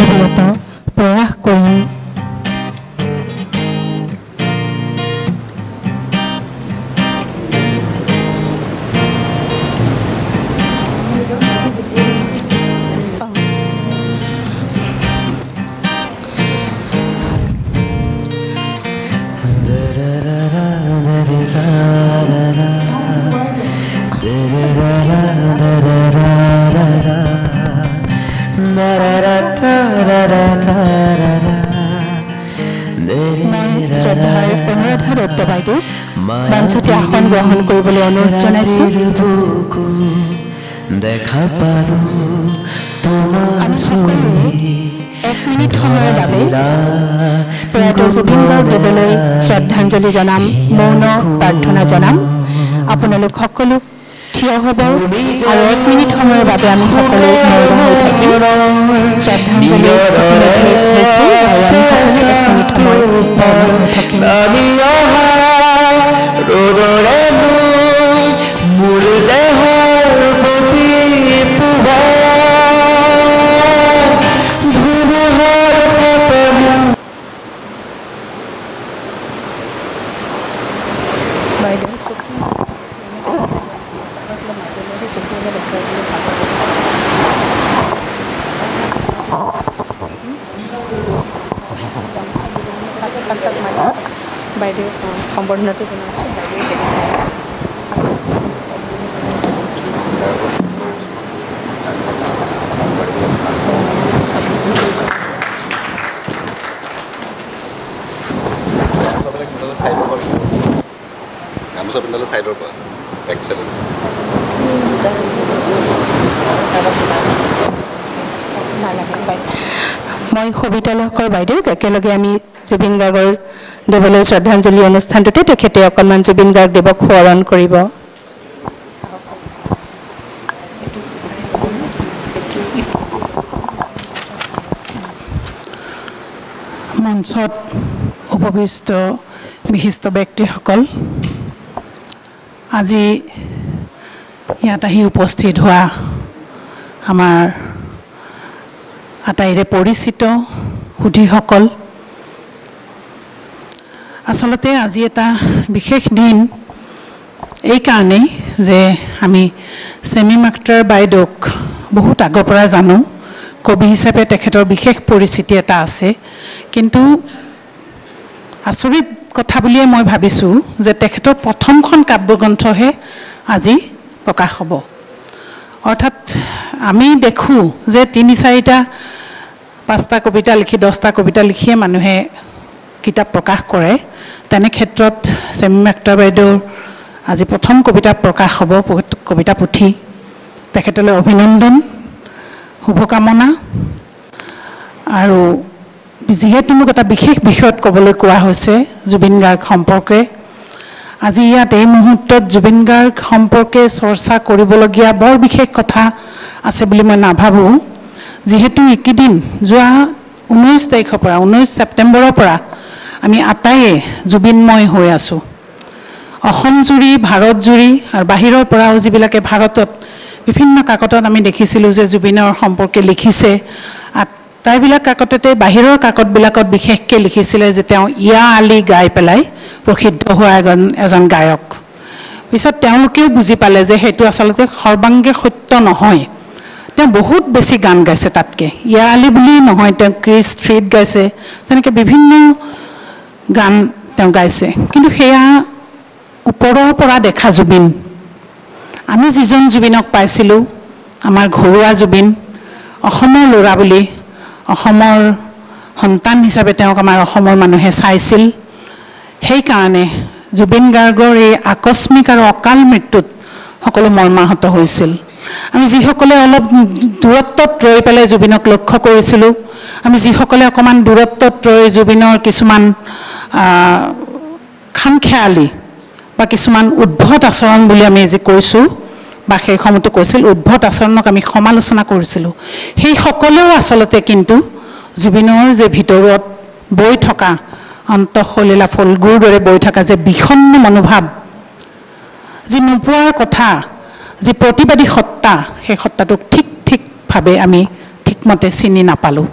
অবিৰত প্ৰয়াস কৰিম। মঞ্চতে আসন গ্ৰহণ কৰিবলৈ অনুৰোধ জনাইছো। দেখা পালো তোমাৰ ছবি 1 মিনিট সময়ৰ বাবে প্ৰয়াত জুবিন গাৰ্গলৈ শ্ৰদ্ধাঞ্জলি জনাম, মৌন প্ৰাৰ্থনা জনাম। আপোনালোক সকলো থিয় হ'ব আৰু 1 মিনিট সময়ৰ বাবে আমি সকলোৱে মৌন হৈ থাকিম। শ্ৰদ্ধাঞ্জলি হৈছে আৰু আমি সকলোৱে 1 মিনিট সময় মৌন হৈ থাকিম। বাইদেউ সম্বৰ্ধনাটো জনাইছোঁ। গামোচা পিন্ধালে চাইডৰ পৰা বেক চাইডৰ মই সবিতা লহকৰ বাইদেউ একেলগে আমি জুবিন গাৰ্গৰ দেৱলৈ শ্ৰদ্ধাঞ্জলি অনুষ্ঠানটোতে তেখেতে অকণমান জুবিন গাৰ্গদেৱক সোঁৱৰণ কৰিব। মঞ্চত উপবিষ্ট বিশিষ্ট ব্যক্তিসকল, আজি ইয়াত আহি উপস্থিত হোৱা আমাৰ আটাইৰে পৰিচিত সুধীসকল, আচলতে আজি এটা বিশেষ দিন এই কাৰণেই যে আমি চেমিম আখতাৰ বাইদেউক বহুত আগৰ পৰা জানো। কবি হিচাপে তেখেতৰ বিশেষ পৰিচিতি এটা আছে, কিন্তু আচৰিত কথা বুলিয়ে মই ভাবিছোঁ যে তেখেতৰ প্ৰথমখন কাব্যগ্ৰন্থহে আজি প্ৰকাশ হ'ব। অৰ্থাৎ আমি দেখোঁ যে ৩-৪টা 5টা কবিতা লিখি 10টা কবিতা লিখিয়ে মানুহে কিতাপ প্ৰকাশ কৰে। তেনে ক্ষেত্ৰত চেমিম আখতাৰ বাইদেউৰ আজি প্ৰথম কবিতা প্ৰকাশ হ'ব, কবিতা পুথি। তেখেতলৈ অভিনন্দন, শুভকামনা। আৰু যিহেতু মোক এটা বিশেষ বিষয়ত ক'বলৈ কোৱা হৈছে জুবিন গাৰ্গ সম্পৰ্কে, আজি ইয়াত এই মুহূৰ্তত জুবিন গাৰ্গ সম্পৰ্কে চৰ্চা কৰিবলগীয়া বৰ বিশেষ কথা আছে বুলি মই নাভাবোঁ। যিহেতু এইকেইদিন যোৱা 19 তাৰিখৰ পৰা 19 ছেপ্টেম্বৰৰ পৰা আমি আটাইয়ে জুবিনময় হৈ আছোঁ। অসম জুৰি, ভাৰত জুৰি আৰু বাহিৰৰ পৰাও যিবিলাকে ভাৰতত বিভিন্ন কাকতত আমি দেখিছিলোঁ যে জুবিনৰ সম্পৰ্কে লিখিছে, আটাইবিলাক কাকততে বাহিৰৰ কাকতবিলাকত বিশেষকৈ লিখিছিলে যে তেওঁ ইয়া আলি গাই পেলাই প্ৰসিদ্ধ হোৱা এজন গায়ক। পিছত তেওঁলোকেও বুজি পালে যে সেইটো আচলতে সৰ্বাংগে সত্য নহয়। তেওঁ বহুত বেছি গান গাইছে তাতকৈ, ইয়া আলি বুলি নহয়, তেওঁ ক্ৰিছ ষ্ট্ৰীট গাইছে, তেনেকৈ বিভিন্ন গান তেওঁ গাইছে। কিন্তু সেয়া ওপৰৰ পৰা দেখা জুবিন। আমি যিজন জুবিনক পাইছিলোঁ, আমাৰ ঘৰুৱা জুবিন, অসমৰ ল'ৰা বুলি, অসমৰ সন্তান হিচাপে তেওঁক আমাৰ অসমৰ মানুহে চাইছিল। সেইকাৰণে জুবিন গাৰ্গৰ এই আকস্মিক আৰু অকাল মৃত্যুত সকলো মৰ্মাহত হৈছিল। আমি যিসকলে অলপ দূৰত্বত ৰৈ পেলাই জুবিনক লক্ষ্য কৰিছিলোঁ, আমি যিসকলে অকণমান দূৰত্বত ৰৈ জুবিনৰ কিছুমান খামখেয়ালি বা কিছুমান উদ্ভট আচৰণ বুলি আমি যি কৈছোঁ বা সেই সময়তো কৈছিল, উদ্ভট আচৰণক আমি সমালোচনা কৰিছিলোঁ। সেই সকলেও আচলতে কিন্তু জুবিনৰ যে ভিতৰত বৈ থকা অন্তঃসলীলা ফল্গুৰ দৰে বৈ থকা যে বিষণ্ণ মনোভাৱ, যি নোপোৱাৰ কথা, যি প্ৰতিবাদী সত্তা, সেই সত্তাটোক ঠিকভাৱে আমি ঠিকমতে চিনি নাপালোঁ।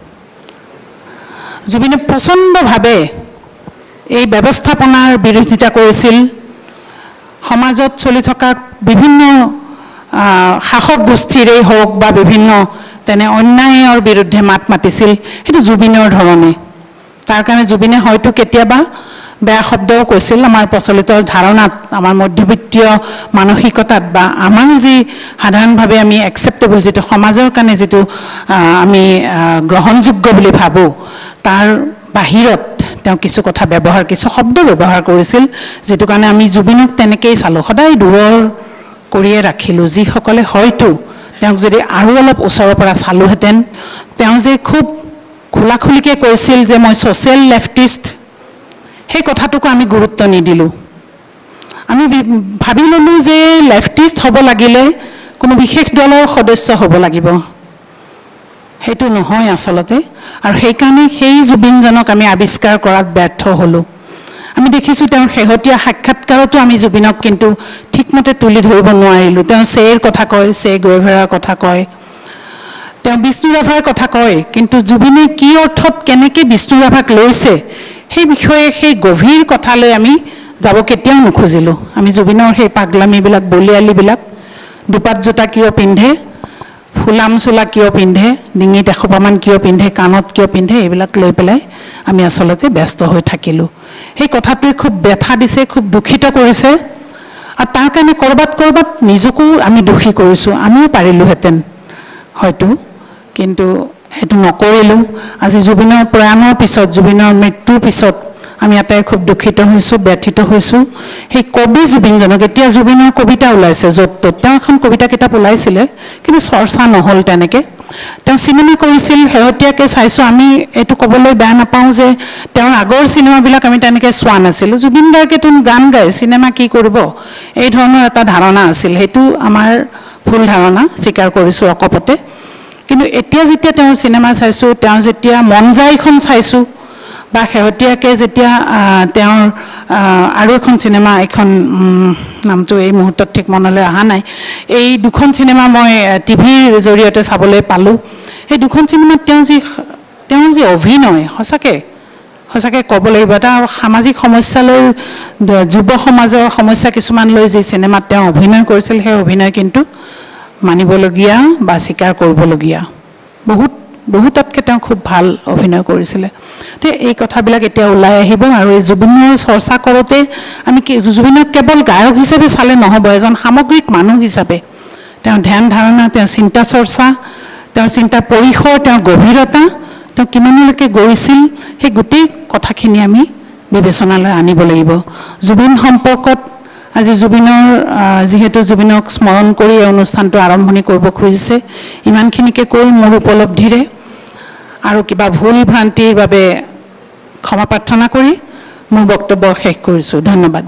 জুবিনে প্ৰচণ্ডভাৱে এই ব্যৱস্থাপনাৰ বিৰোধিতা কৰিছিল সমাজত চলি থকা বিভিন্ন শাসক গোষ্ঠীৰেই হওক বা বিভিন্ন তেনে অন্যায়ৰ বিৰুদ্ধে মাত মাতিছিল সেইটো জুবিনৰ ধৰণে তাৰ কাৰণে জুবিনে হয়তো কেতিয়াবা বেয়া শব্দও কৈছিল আমাৰ প্ৰচলিত ধাৰণাত আমাৰ মধ্যবিত্তীয় মানসিকতাত বা আমাৰ যি সাধাৰণভাৱে আমি একচেপ্টেবল যেটো সমাজৰ কাৰণে যেটো আমি গ্ৰহণযোগ্য বুলি ভাবো তাৰ বাহিৰত তেওঁ কিছু কথা ব্যৱহাৰ কিছু শব্দ ব্যৱহাৰ কৰিছিল যেটো কাৰণে আমি জুবিনক তেনেকেই চালো সদায় দূৰৰ কৰিয়ে ৰাখিলো যি সকলে হয়তো তেওঁক যদি আৰু অলপ ওচৰৰ পৰা চালোহেতেন তেওঁ যে খুব খোলাখুলিকে কৈছিল যে মই সোশ্যাল লেফটিষ্ট সেই কথাটোক আমি গুৰুত্ব নিদিলো আমি ভাবি ললো যে লেফটিষ্ট হ'ব লাগিলে কোনো বিশেষ দলৰ সদস্য হ'ব লাগিব হেতু নহয় আসলতে আৰু সেই কাৰণে সেই জুবিনজনক আমি আৱিষ্কাৰ কৰাত ব্যৰ্থ হলো আমি দেখিছো তেওঁৰ হেহতিয়া সাক্ষাৎকাৰতো আমি জুবিনক কিন্তু ঠিকমতে তুলি ধৰিব নোৱাৰিলো তেওঁ সেৰ কথা কয় সে গৈভেৰাৰ কথা কয় তেওঁ বিষ্ণু ৰাভাৰ কথা কয় কিন্তু জুবিনে কি অৰ্থত কেনেকৈ বিষ্ণু ৰাভাক লৈছে সেই বিষয়ে সেই গভীৰ কথালৈ আমি যাব কেতিয়াও নুখুজিলো আমি জুবিনৰ সেই পাগলামি বিলাক বলিয়ালি বিলাক দুপাত জোতা কিয় পিন্ধে ফুলাম চুলা কিয় পিন্ধে ডিঙিত এখোপামান কিয় পিন্ধে কাণত কিয় পিন্ধে এইবিলাক লৈ পেলাই আমি আসলতে ব্যস্ত হৈ থাকিলো সেই কথাটোৱে খুব ব্যথা দিছে খুব দুখিত কৰিছে আৰু তাৰ কাৰণে কৰবাত নিজকো আমি দোষী কৰিছো আমিও পাৰিলোহেঁতেন হয়তো কিন্তু হেতু নকৰিলো আজি জুবিনৰ প্ৰয়াণৰ পিছত জুবিনৰ মৃত্যুৰ পিছত আমি আটাই খুব দুখিত হৈছো ব্যথিত হৈছো সেই কবি জুবিনজনক এতিয়া জুবিনৰ কবিতা ওলাইছে য'ত তেওঁ এখন কবিতা কিতাপ ওলাইছিলে কিন্তু চৰ্চা নহল তেনেকে তেওঁ সিনেমা কৰিছিল হেহতিয়াকে চাইছো আমি এটো কবলৈ বেয়া নাপাওঁ যে তেওঁৰ আগৰ সিনেমাবিলাক আমি তেনেকে চোৱা নাছিলো জুবিন গাৰ্গে তুন গান গায় সিনেমা কি কৰিব এই ধৰণৰ এটা ধাৰণা আছিল হেতু আমাৰ ভুল ধাৰণা স্বীকাৰ কৰিছো অকপতে কিন্তু এতিয়া যেতিয়া তেওঁৰ সিনেমা চাইছো তেওঁ যেতিয়া মন যায়খন চাইছো বা হেহতিয়াকে যেতিয়া তেওঁৰ আৰু এখন সিনেমা এখন নামটো এই মুহূৰ্তত ঠিক মনলৈ অহা নাই এই দুখন সিনেমা মই টিভিৰ জৰিয়তে চাবলৈ পালো এই দুখন সিনেমাত তেওঁ যি অভিনয় সঁচাকে ক'ব লাগিব এটা সামাজিক সমস্যালৈ যুৱ সমাজৰ সমস্যা কিছুমান লৈ যি সিনেমাত তেওঁ অভিনয় কৰিছিল সেই অভিনয় কিন্তু মানিবলগীয়া বা স্বীকাৰ কৰিবলগীয়া বহুততকৈ তেওঁ খুব ভাল অভিনয় কৰিছিলে তে এই কথাবিলাক এতিয়া ওলাই আহিব আৰু এই জুবিনৰ চৰ্চা কৰোতে আমি জুবিনক কেৱল গায়ক হিচাপে চালে নহ'ব এজন সামগ্ৰিক মানুহ হিচাপে তেওঁ ধ্যান ধাৰণা তেওঁ চিন্তা চৰ্চা তেওঁৰ চিন্তা পৰিসৰ তেওঁৰ গভীৰতা তেওঁ কিমানলৈকে গৈছিল সেই গোটেই কথাখিনি আমি বিবেচনালৈ আনিব লাগিব জুবিন সম্পৰ্কত আজি জুবিনৰ যেহেতু জুবিনক স্মৰণ কৰি এই অনুষ্ঠানটো আৰম্ভণি কৰিব খুজিছে ইমানখিনিকে কৈ মোৰ উপলব্ধিৰে আৰু কিবা ভুল ভ্ৰান্তিৰ বাবে ক্ষমা প্ৰাৰ্থনা কৰি মোৰ বক্তব্য শেষ কৰিছো ধন্যবাদ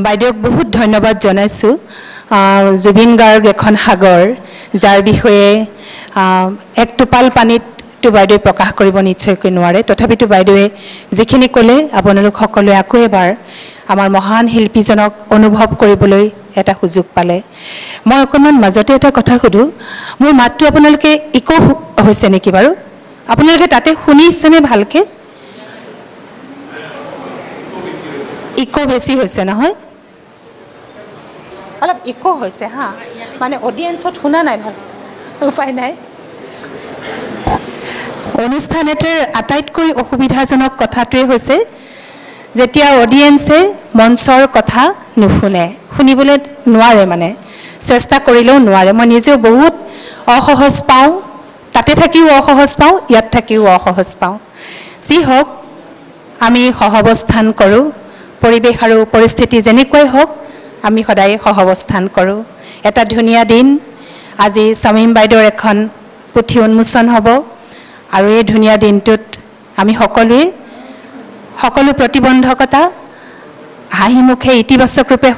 বাইদেউক বহুত ধন্যবাদ জনাইছো জুবিন গাৰ্গ এখন সাগৰ যাৰ বিষয়ে এক টোপাল পানীত বাইদেৱে প্ৰকাশ কৰিব নিশ্চয়কৈ নোৱাৰে তথাপিতো বাইদেৱে যিখিনি ক'লে আপোনালোক সকলোৱে আকৌ এবাৰ আমাৰ মহান শিল্পীজনক অনুভৱ কৰিবলৈ এটা সুযোগ পালে মই অকণমান মাজতে এটা কথা সুধো মোৰ মাতটো আপোনালোকে ইকো হৈছে নেকি বাৰু আপোনালোকে তাতে শুনিছেনে ভালকে ইকো বেছি হৈছে নহয় অলপ ইকো হৈছে হা মানে অডিয়েন্সত শুনা নাই ভাল উপায় নাই অনুষ্ঠান এটাৰ আটাইতকৈ অসুবিধাজনক কথাটোৱে হৈছে যেতিয়া অডিয়েন্সে মঞ্চৰ কথা নুশুনে শুনিবলৈ নোৱাৰে মানে চেষ্টা কৰিলেও নোৱাৰে মই নিজেও বহুত অসহজ পাওঁ তাতে থাকিও অসহজ পাওঁ ইয়াত থাকিও অসহজ পাওঁ যি হওক আমি সহাৱস্থান কৰোঁ পৰিৱেশ আৰু পৰিস্থিতি যেনেকুৱাই হওক আমি সদায় সহাৱস্থান কৰোঁ এটা ধুনীয়া দিন আজি শামীম বাইদেউৰ এখন পুথি উন্মোচন হ'ব আৰু এই ধুনীয়া দিনটোত আমি সকলো প্ৰতিবন্ধকতা হাঁহি মুখে ইতিবাচক ৰূপে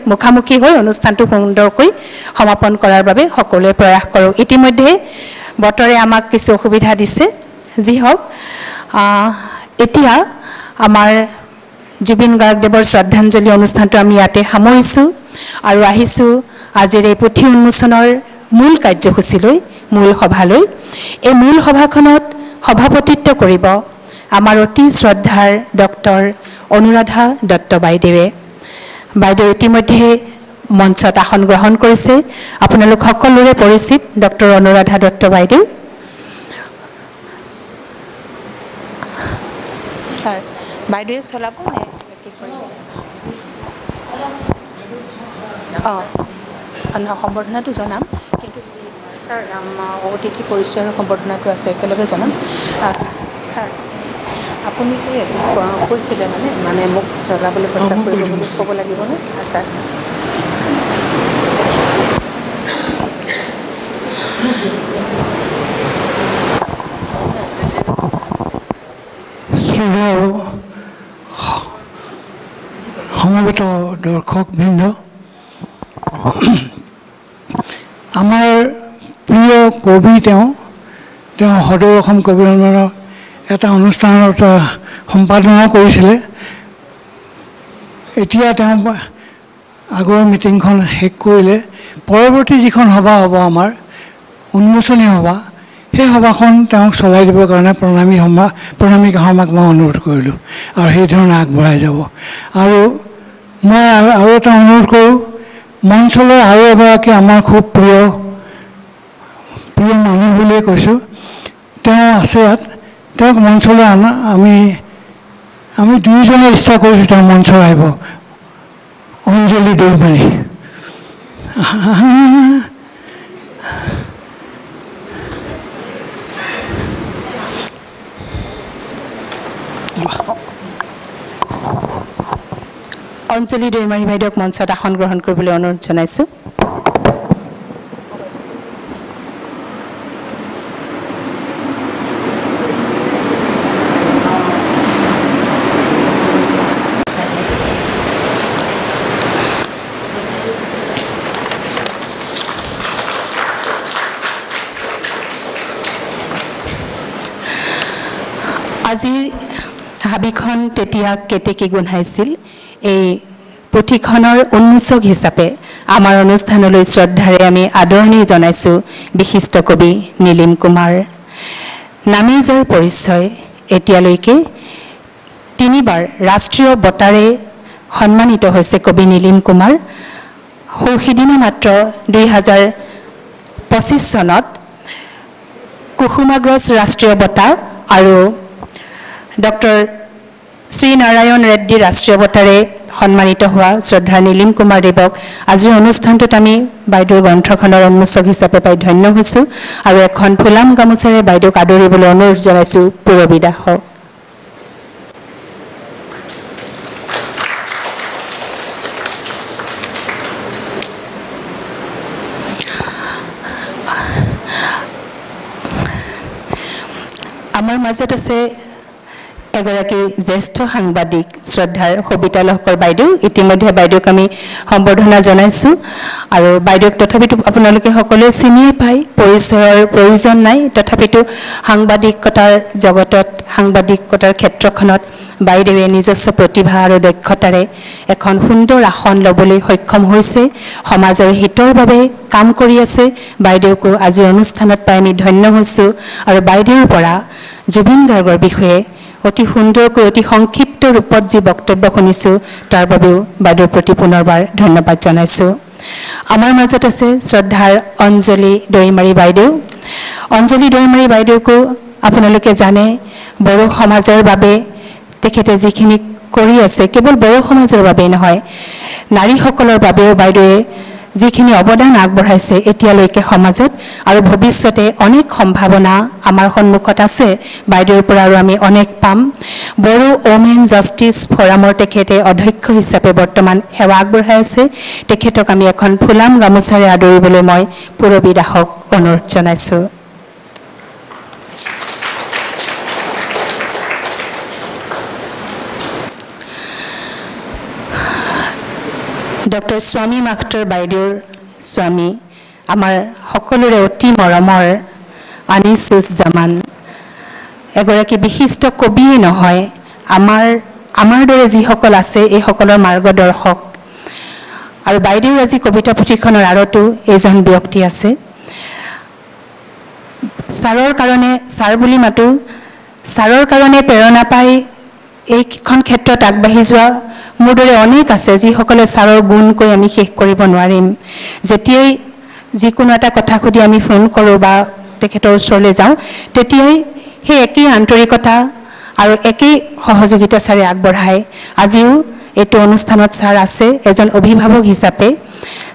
মুখামুখি হৈ অনুষ্ঠানটো সুন্দৰকৈ সমাপন কৰাৰ বাবে সকলোৱে প্ৰয়াস কৰোঁ ইতিমধ্যে বতৰে আমাক কিছু অসুবিধা দিছে যি হওক এতিয়া আমাৰ জুবিন গাৰ্গদেৱৰ শ্ৰদ্ধাঞ্জলি অনুষ্ঠানটো আমি ইয়াতে সামৰিছোঁ আৰু আহিছোঁ আজিৰ এই পুথি উন্মোচনৰ মূল কাৰ্যসূচীলৈ মূল সভালৈ এই মূল সভাখনত সভাপতিত্ব কৰিব আমাৰ অতি শ্ৰদ্ধাৰ ডক্টৰ অনুৰাধা দত্ত বাইদেৱে বাইদেউ ইতিমধ্যে মঞ্চত আসন গ্ৰহণ কৰিছে আপোনালোক সকলোৰে পৰিচিত ডক্টৰ অনুৰাধা দত্ত বাইদেউ স্যাৰ বাইদেৱে চলাব নে সম্বৰ্ধনাটো জনাম কিন্তু স্যাৰ অতিথি পৰিচয় আৰু সম্বৰ্ধনাটো আছে একেলগে জনাম স্যাৰ আপুনি যে কৈছিলে মানে মোক চলাবলৈ প্ৰস্তাৱ কৰিব বুলি ক'ব লাগিবনে আচ্ছা সমবেত দৰ্শকবৃন্দ আমাৰ প্ৰিয় কবি তেওঁ সদৌ অসম কবি সন্মানৰ এটা অনুষ্ঠানত সম্পাদনা কৰিছিলে এতিয়া তেওঁ আগৰ মিটিংখন শেষ কৰিলে পৰৱৰ্তী যিখন সভা হ'ব আমাৰ উন্মোচনী সভা সেই সভাখন তেওঁক চলাই দিবৰ কাৰণে প্ৰণামিকা সমাক মই অনুৰোধ কৰিলোঁ আৰু সেইধৰণে আগবঢ়াই যাব আৰু মই আৰু এটা অনুৰোধ কৰোঁ মঞ্চলৈ আৰু এগৰাকী আমাৰ খুব প্ৰিয় মানুহ বুলিয়ে কৈছোঁ তেওঁ আছে ইয়াত তেওঁক মঞ্চলৈ আমি দুয়োজনে ইচ্ছা কৰিছোঁ তেওঁ মঞ্চলৈ আহিব অঞ্জলি দৈমাৰী অঞ্জলি দৈমাৰী বাইদেউক মঞ্চত আসন গ্ৰহণ কৰিবলৈ অনুৰোধ জনাইছোঁ আজিৰ হাবিখন তেতিয়া কেতেকী গোন্ধাইছিল এই পুথিখনৰ উন্মোচক হিচাপে আমাৰ অনুষ্ঠানলৈ শ্ৰদ্ধাৰে আমি আদৰণি জনাইছোঁ বিশিষ্ট কবি নীলিম কুমাৰ নামে যাৰ পৰিচয় এতিয়ালৈকে 3বাৰ ৰাষ্ট্ৰীয় বঁটাৰে সন্মানিত হৈছে কবি নীলিম কুমাৰ সিদিনা মাত্ৰ 2025 চনত কুসুমাগ্ৰজ ৰাষ্ট্ৰীয় বঁটা আৰু ডক্টৰ শ্ৰী নাৰায়ণ ৰেড্ডী ৰাষ্ট্ৰীয় বঁটাৰে সন্মানিত হোৱা শ্ৰদ্ধাৰ নীলিম কুমাৰ দেৱক আজিৰ অনুষ্ঠানটোত আমি বাইদেউৰ গ্ৰন্থখনৰ উন্মোচক হিচাপে পাই ধন্য হৈছোঁ আৰু এখন ফুলাম গামোচাৰে বাইদেউক আদৰিবলৈ অনুৰোধ জনাইছোঁ পূৰবী দাসক আমাৰ মাজত আছে এগৰাকী জ্যেষ্ঠ সাংবাদিক শ্ৰদ্ধাৰ সবিতা লহকৰ বাইদেউ ইতিমধ্যে বাইদেউক আমি সম্বৰ্ধনা জনাইছোঁ আৰু বাইদেউক তথাপিতো আপোনালোকে সকলোৱে চিনিয়ে পায় পৰিচয়ৰ প্ৰয়োজন নাই তথাপিতো সাংবাদিকতাৰ জগতত সাংবাদিকতাৰ ক্ষেত্ৰখনত বাইদেৱে নিজস্ব প্ৰতিভা আৰু দক্ষতাৰে এখন সুন্দৰ আসন ল'বলৈ সক্ষম হৈছে সমাজৰ হিতৰ বাবে কাম কৰি আছে বাইদেউকো আজিৰ অনুষ্ঠানত পাই আমি ধন্য হৈছোঁ আৰু বাইদেউৰ পৰা জুবিন গাৰ্গৰ বিষয়ে অতি সুন্দৰকৈ অতি সংক্ষিপ্ত ৰূপত যি বক্তব্য শুনিছোঁ তাৰ বাবেও বাইদেউৰ প্ৰতি পুনৰবাৰ ধন্যবাদ জনাইছোঁ আমাৰ মাজত আছে শ্ৰদ্ধাৰ অঞ্জলি দৈমাৰী বাইদেউ অঞ্জলি দৈমাৰী বাইদেউকো আপোনালোকে জানে বড়ো সমাজৰ বাবে তেখেতে যিখিনি কৰি আছে কেৱল বড়ো সমাজৰ বাবেই নহয় নাৰীসকলৰ বাবেও বাইদেৱে যিখিনি অৱদান আগবঢ়াইছে এতিয়ালৈকে সমাজত আৰু ভৱিষ্যতে অনেক সম্ভাৱনা আমাৰ সন্মুখত আছে বাইদেউৰ পৰা আৰু আমি অনেক পাম বড়ো ওমেন জাষ্টিছ ফৰামৰ তেখেতে অধ্যক্ষ হিচাপে বৰ্তমান সেৱা আগবঢ়াই আছে তেখেতক আমি এখন ফুলাম গামোচাৰে আদৰিবলৈ মই পূৰবী দাসক অনুৰোধ জনাইছোঁ ডক্টৰ স্বামী মাখটাৰ বাইদেউৰ স্বামী আমাৰ সকলোৰে অতি মৰমৰ আনিছুজ্জামান এগৰাকী বিশিষ্ট কবিয়ে নহয় আমাৰ আমাৰ দৰে যিসকল আছে এইসকলৰ মাৰ্গদৰ্শক আৰু বাইদেউ আজি কবিতা পুথিখনৰ আঁৰতো এজন ব্যক্তি আছে ছাৰৰ কাৰণে ছাৰ বুলি মাতো ছাৰৰ কাৰণে প্ৰেৰণা পাই এইখন ক্ষেত্ৰত আগবাঢ়ি যোৱা মোৰ দৰে অনেক আছে যিসকলে ছাৰৰ গুণ কৈ আমি শেষ কৰিব নোৱাৰিম যেতিয়াই যিকোনো এটা কথা সুধি আমি ফোন কৰোঁ বা তেখেতৰ ওচৰলৈ যাওঁ তেতিয়াই সেই একেই আন্তৰিকতা আৰু একেই সহযোগিতা ছাৰে আগবঢ়ায় আজিও এইটো অনুষ্ঠানত ছাৰ আছে এজন অভিভাৱক হিচাপে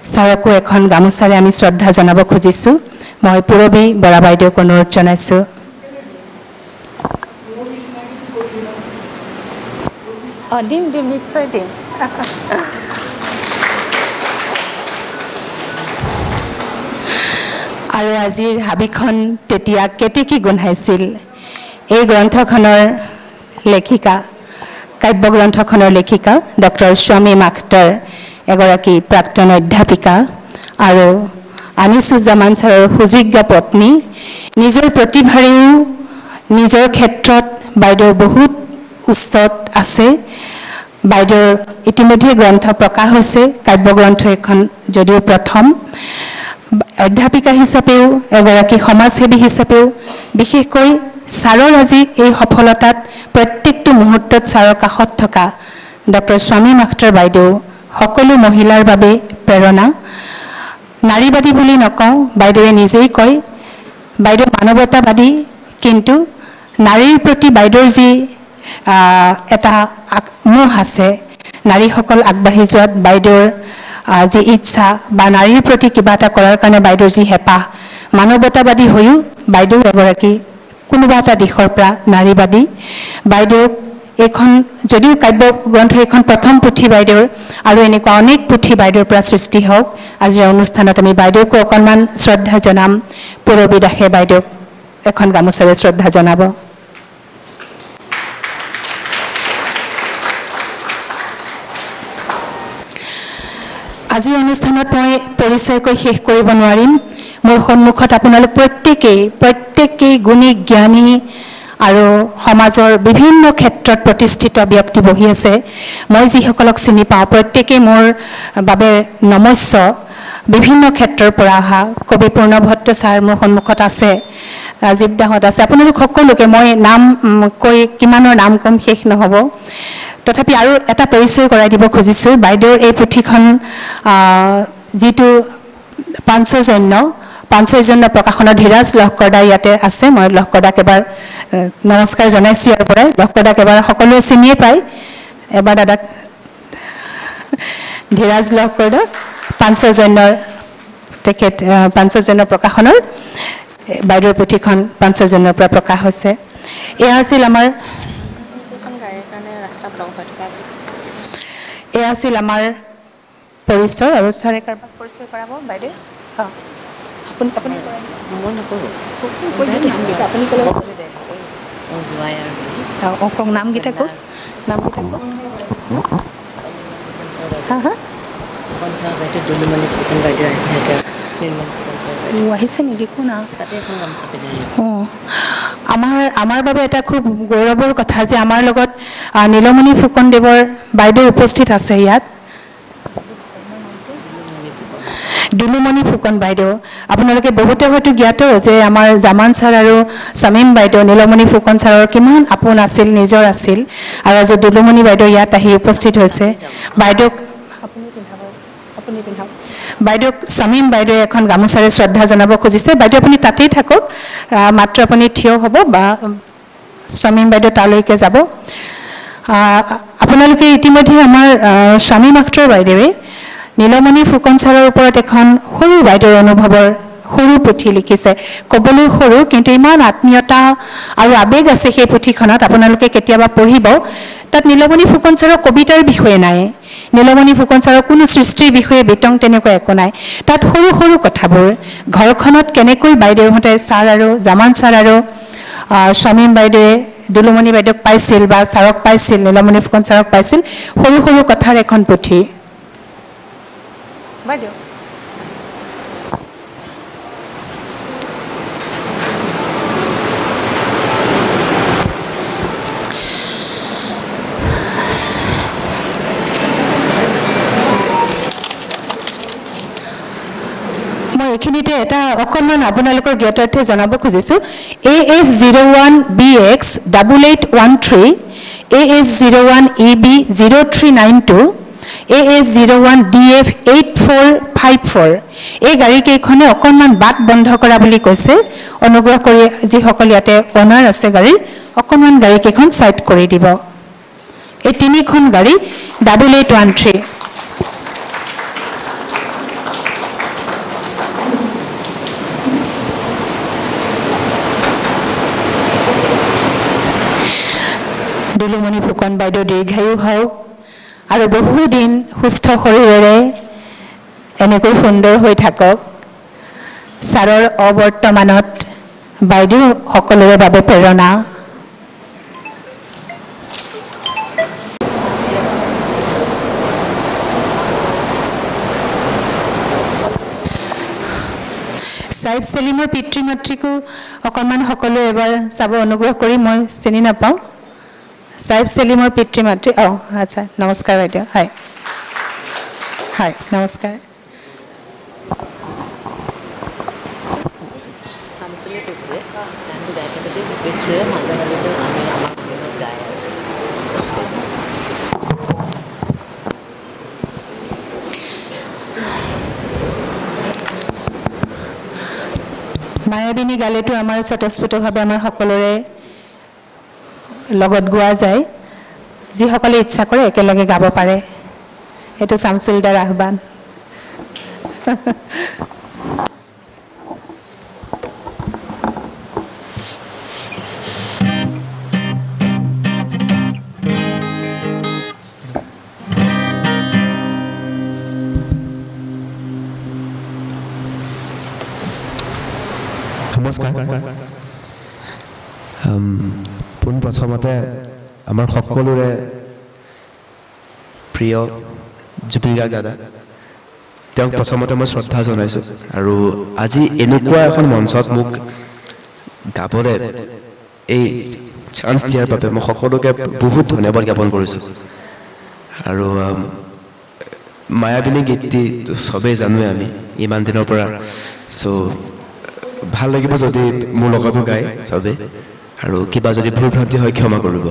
ছাৰকো এখন গামোচাৰে আমি শ্ৰদ্ধা জনাব খুজিছোঁ মই পূৰবী বৰা বাইদেউক অনুৰোধ জনাইছোঁ দিম নিশ্চয় দিম আৰু আজিৰ হাবিখন তেতিয়া কেতেকী গোন্ধাইছিল এই গ্ৰন্থখনৰ লেখিকা কাব্যগ্ৰন্থখনৰ লেখিকা ডক্টৰ স্বামী মাখটাৰ এগৰাকী প্ৰাক্তন অধ্যাপিকা আৰু আনিছুজ্জামান ছাৰৰ সুযোগ্য পত্নী নিজৰ প্ৰতিভাৰেও নিজৰ ক্ষেত্ৰত বাইদেউ বহুত উচ্চত আছে বাইদেউৰ ইতিমধ্যে গ্ৰন্থ প্ৰকাশ হৈছে কাব্যগ্ৰন্থ এখন যদিও প্ৰথম অধ্যাপিকা হিচাপেও এগৰাকী সমাজসেৱী হিচাপেও বিশেষকৈ ছাৰৰ আজি এই সফলতাত প্ৰত্যেকটো মুহূৰ্তত ছাৰৰ কাষত থকা ডক্টৰ স্বামী মাখটাৰ বাইদেউ সকলো মহিলাৰ বাবে প্ৰেৰণা নাৰীবাদী বুলি নকওঁ বাইদেৱে নিজেই কয় বাইদেউ মানৱতাবাদী কিন্তু নাৰীৰ প্ৰতি বাইদেউৰ যি এটা মোহ আছে নাৰীসকল আগবাঢ়ি যোৱাত বাইদেউৰ যি ইচ্ছা বা নাৰীৰ প্ৰতি কিবা এটা কৰাৰ কাৰণে বাইদেউৰ যি হেঁপাহ মানৱতাবাদী হৈও বাইদেউ এগৰাকী কোনোবা এটা দিশৰ পৰা নাৰীবাদী বাইদেউক এইখন যদিও কাব্যগ্ৰন্থ এইখন প্ৰথম পুথি বাইদেউৰ আৰু এনেকুৱা অনেক পুথি বাইদেউৰ পৰা সৃষ্টি হওক আজিৰ অনুষ্ঠানত আমি বাইদেউকো অকণমান শ্ৰদ্ধা জনাম পূৰবী দাসে বাইদেউক এখন গামোচাৰে শ্ৰদ্ধা জনাব আজিৰ অনুষ্ঠানত মই পৰিচয় কৈ শেষ কৰিব নোৱাৰিম মোৰ সন্মুখত আপোনালোক প্ৰত্যেকেই গুণী জ্ঞানী আৰু সমাজৰ বিভিন্ন ক্ষেত্ৰত প্ৰতিষ্ঠিত ব্যক্তি বহি আছে মই যিসকলক চিনি পাওঁ প্ৰত্যেকেই মোৰ বাবে নমস্য বিভিন্ন ক্ষেত্ৰৰ পৰা অহা কবি পূৰ্ণভট্ট ছাৰ মোৰ সন্মুখত আছে ৰাজীৱ দাহঁত আছে আপোনালোক সকলোকে মই নাম কৈ কিমানৰ নাম কম শেষ নহ'ব তথাপি আৰু এটা পৰিচয় কৰাই দিব খুজিছোঁ বাইদেউৰ এই পুথিখন যিটো পাঞ্চজন্য প্ৰকাশনৰ ধীৰাজ লহকৰদা ইয়াতে আছে মই লহকৰদাক এবাৰ নমস্কাৰ জনাইছোঁ ইয়াৰ পৰাই লহকৰদাক এবাৰ সকলোৱে চিনিয়ে পায় এবাৰ দাদাক ধীৰাজ লহকৰদা পাঞ্চজন্যৰ তেখেত পাঞ্চজন্য প্ৰকাশনৰ বাইদেউৰ পুথিখন পাঞ্চজন্যৰ পৰা প্ৰকাশ হৈছে এয়া আছিল আমাৰ পৰিচয় আৰু ছাৰে কাৰোবাক পৰিচয় কৰাব বাইদেউ আপুনি নামকেইটা কওক আহিছে নেকি কোন আমাৰ বাবে এটা খুব গৌৰৱৰ কথা যে আমাৰ লগত নীলমণি ফুকনদেৱৰ বাইদেউ উপস্থিত আছে ইয়াত দুলুমণি ফুকন বাইদেউ আপোনালোকে বহুতে হয়তো জ্ঞাত যে আমাৰ জামান ছাৰ আৰু শামীম বাইদেউ নীলমণি ফুকন ছাৰৰ কিমান আপোন আছিল নিজৰ আছিল আৰু আজি দুলুমণি বাইদেউ ইয়াত আহি উপস্থিত হৈছে বাইদেউক শামীম বাইদেৱে এখন গামোচাৰে শ্ৰদ্ধা জনাব খুজিছে বাইদেউ আপুনি তাতেই থাকক মাত্ৰ আপুনি থিয় হ'ব বা শামীম বাইদেউ তালৈকে যাব আপোনালোকে ইতিমধ্যে আমাৰ স্বামী মাখটাৰ বাইদেৱে নীলমণি ফুকন ছাৰৰ ওপৰত এখন সৰু বাইদেউৰ অনুভৱৰ সৰু পুথি লিখিছে ক'বলৈ সৰু কিন্তু ইমান আত্মীয়তা আৰু আৱেগ আছে সেই পুথিখনত আপোনালোকে কেতিয়াবা পঢ়িব তাত নীলমণি ফুকন ছাৰৰ কবিতাৰ বিষয়ে নাই নীলমণি ফুকন ছাৰৰ কোনো সৃষ্টিৰ বিষয়ে বিতং তেনেকুৱা একো নাই তাত সৰু সৰু কথাবোৰ ঘৰখনত কেনেকৈ বাইদেউহঁতে ছাৰ আৰু জামান ছাৰ আৰু শামীম বাইদেৱে দুলুমণি বাইদেউক পাইছিল বা ছাৰক পাইছিল নীলমণি ফুকন ছাৰক পাইছিল সৰু সৰু কথাৰ এখন পুথি বাইদেউ এইখিনিতে এটা অকণমান আপোনালোকৰ জ্ঞাতাৰ্থে জনাব খুজিছোঁ AS01BX8813 AS01EB 0392 AS01DF8454 এই গাড়ীকেইখনে অকণমান বাট বন্ধ কৰা বুলি কৈছে অনুগ্ৰহ কৰি যিসকল ইয়াতে অনাৰ আছে গাড়ীৰ অকণমান গাড়ীকেইখন সাইড কৰি দিব এই তিনিখন গাড়ী 8813 দুলুমণি ফুকন বাইদেউ দীৰ্ঘায়ু হওক আৰু বহুদিন সুস্থ শৰীৰেৰে এনেকৈ সুন্দৰ হৈ থাকক ছাৰৰ অবৰ্তমানত বাইদেউ সকলোৰে বাবে প্ৰেৰণা সাইফ সেলিমৰ পিতৃ মাতৃকো অকণমান সকলোৱে এবাৰ চাব অনুগ্ৰহ কৰি মই চিনি নাপাওঁ সাইফ সেলিমৰ পিতৃ মাতৃ আচ্ছা নমস্কাৰ বাইদেউ হয় হয় নমস্কাৰ সামসুলে কৈছে তানটো গায়কতে বিশ্বৰে মাজে মাজে যে আমি আমাৰ গানত গায় মায়াবিনী গালেটো আমাৰ স্বতঃস্ফূৰ্তভাৱে আমাৰ সকলোৰে লগত গোৱা যায় যিসকলে ইচ্ছা কৰে একেলগে গাব পাৰে এটো শামসুলদাৰ আহ্বান নমস্কাৰ পোনপ্ৰথমতে আমাৰ সকলোৰে প্ৰিয় জুবিন গাৰ্গ দাদা তেওঁক প্ৰথমতে মই শ্ৰদ্ধা জনাইছোঁ আৰু আজি এনেকুৱা এখন মঞ্চত মোক গাবলৈ এই চান্স দিয়াৰ বাবে মই সকলোকে বহুত ধন্যবাদ জ্ঞাপন কৰিছোঁ আৰু মায়াবিনী গীতটি চবেই জানোৱে আমি ইমান দিনৰ পৰা চ' ভাল লাগিব যদি মোৰ লগতো গায় চবেই আৰু কিবা যদি ভুল ভ্ৰান্তি হয় ক্ষমা কৰিব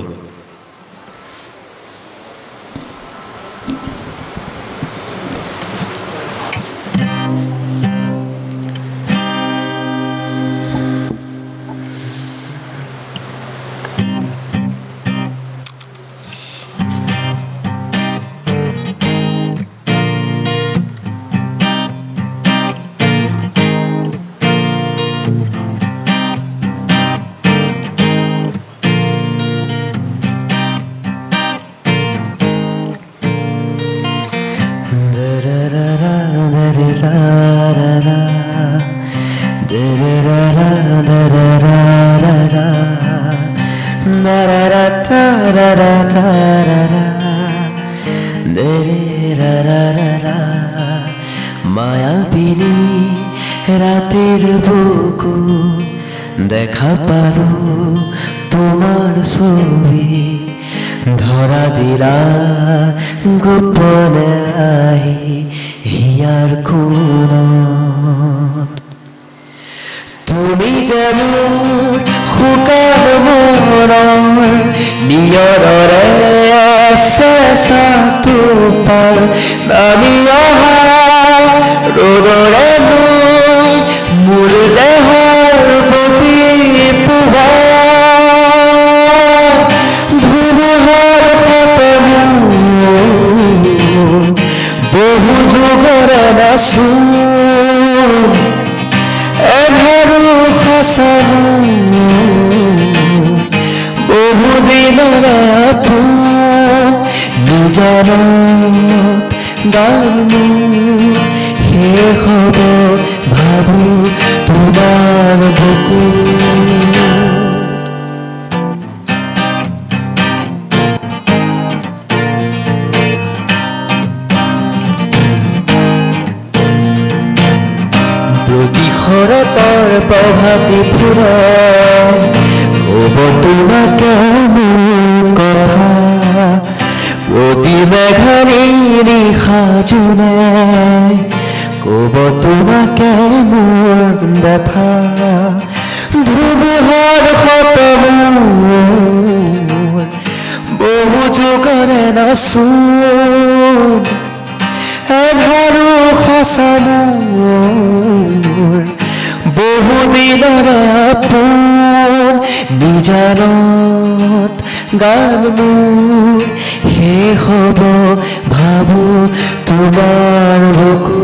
মায়াবিনী ৰাতেৰ বুকু দেখা পালো তোমাৰ ছবি ধৰা দিলা গোপনে আহি হিয়াৰ কোণত তুমি যেমন শুকান মনৰ নিয়ৰৰে চেঁচা টোপাল নামি অহা ৰ'দৰে লৈ মোৰ দেহৰ প্ৰতি পোৱা ধুমুহাৰ সপনো বহু যুগৰে নাচো এধাৰো সঁচানো বহুদিনৰে আপোন নিজানত গান শেষ হ'ব ভাবো তোমাৰ বুকু প্ৰতি শৰতৰ প্ৰভাতী ফুৰা ক'ব তোমাকে মোৰ কথা প্ৰতি মেঘানী নিশা জোনে কব তোমাকে মোৰ ব্যথা ধুমুহাৰ শতমূৰ বহু যুগৰে নাচোন এধাৰো সঁচা মোৰ বহু দিনৰে আপোন নিজানত গান মোৰ শেষ হ'ব ভাবো তোমাৰ বুকু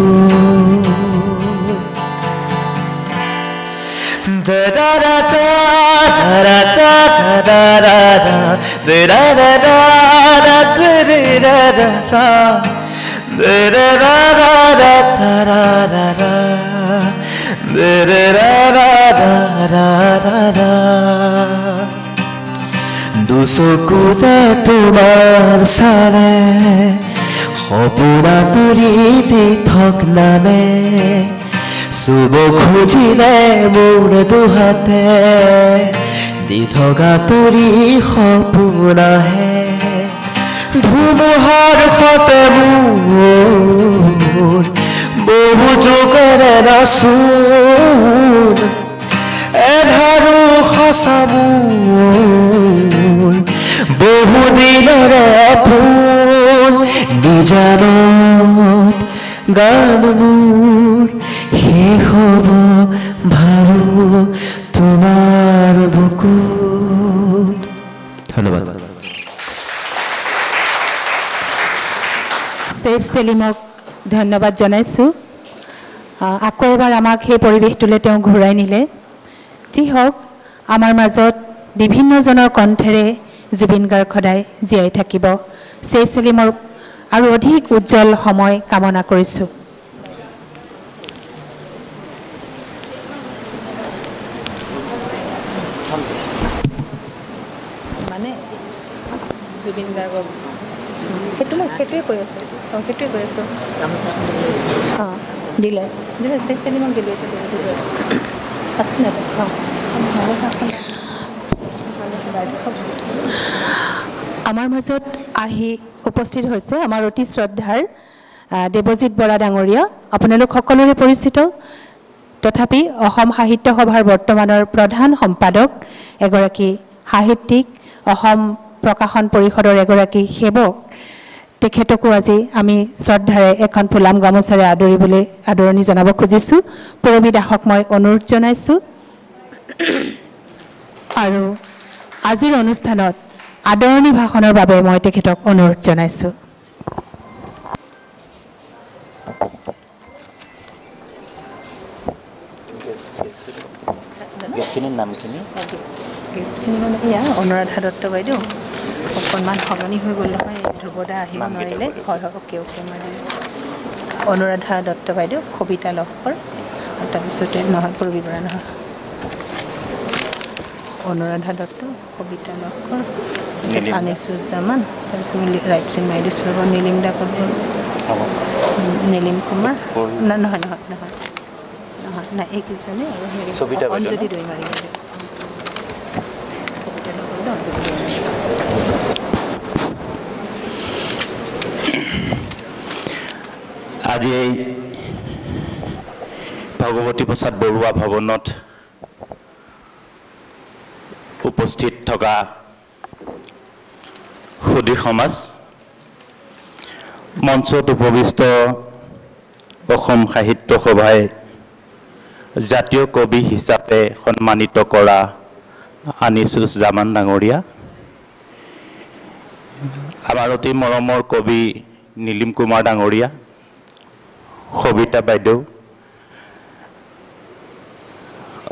da da da da da da da da da da da da da da da da da দুচকুতে তোমাৰ চালে সপোনা তুৰি দি থক নামে চুব খুজিলে মোৰ দুহাতে দি থকা তুৰি সপোনাহে ধুমুহাৰ সতে মোৰ বহু যুগৰে নাচোন এধাৰো সঁচা মোৰ বহু দিনৰে আপোন নিজানত গান মোৰ শেষ হ'ব ভাবো তোমাৰ বুকুত ধন্যবাদ ছেফ সেলিমক ধন্যবাদ জনাইছোঁ আকৌ এবাৰ আমাক সেই পৰিৱেশটোলৈ তেওঁ ঘূৰাই নিলে যি হওক আমাৰ মাজত বিভিন্নজনৰ কণ্ঠেৰে জুবিন গাৰ্গ সদায় জীয়াই থাকিব ছেফ সেলিমৰ আৰু অধিক উজ্জ্বল সময় কামনা কৰিছোঁ মানে জুবিন গাৰ্গক সেইটোৱে কৈ আছোঁ গামোচা অঁ দিলে ছেফ সেলিমক দিলোঁ আছে নাই আমাৰ মাজত আহি উপস্থিত হৈছে আমাৰ অতি শ্ৰদ্ধাৰ দেৱজিৎ বৰা ডাঙৰীয়া আপোনালোক সকলোৰে পৰিচিত তথাপি অসম সাহিত্য সভাৰ বৰ্তমানৰ প্ৰধান সম্পাদক এগৰাকী সাহিত্যিক অসম প্ৰকাশন পৰিষদৰ এগৰাকী সেৱক তেখেতকো আজি আমি শ্ৰদ্ধাৰে এখন ফুলাম গামোচাৰে আদৰিবলৈ আদৰণি জনাব খুজিছোঁ পৰমী দাসক মই অনুৰোধ জনাইছোঁ আৰু আজিৰ অনুষ্ঠানত আদৰণি ভাষণৰ বাবে মই তেখেতক অনুৰোধ জনাইছোঁ অনুৰাধা দত্ত বাইদেউ অকণমান সলনি হৈ গ'ল নহয় ধ্ৰুৱদা আহিব নোৱাৰিলে হয় অ'কে মাৰি অনুৰাধা দত্ত বাইদেউ কবিতা লহকৰ তাৰপিছতে নহয় পূৰ্বী বৰা নহয় অনুৰাধা দত্ত কবিতা লহকৰ আনিছুজ্জামান তাৰপিছত ৰাইট চিন মাৰি দিছোঁ ৰ'ব নীলিম দা কৰ্ণ নীলিম কুমাৰ নহয় নাই এইকেইজনে আৰু হেৰি অঞ্জলি দৈমাৰী বাইদেউ আজি এই ভগৱতী প্ৰসাদ বৰুৱা ভৱনত উপস্থিত থকা সুধী সমাজ মঞ্চত উপবিষ্ট অসম সাহিত্য সভাই জাতীয় কবি হিচাপে সন্মানিত কৰা আনিছুজ্জামান ডাঙৰীয়া আমাৰ অতি মৰমৰ কবি নীলিম কুমাৰ ডাঙৰীয়া সবিতা বাইদেউ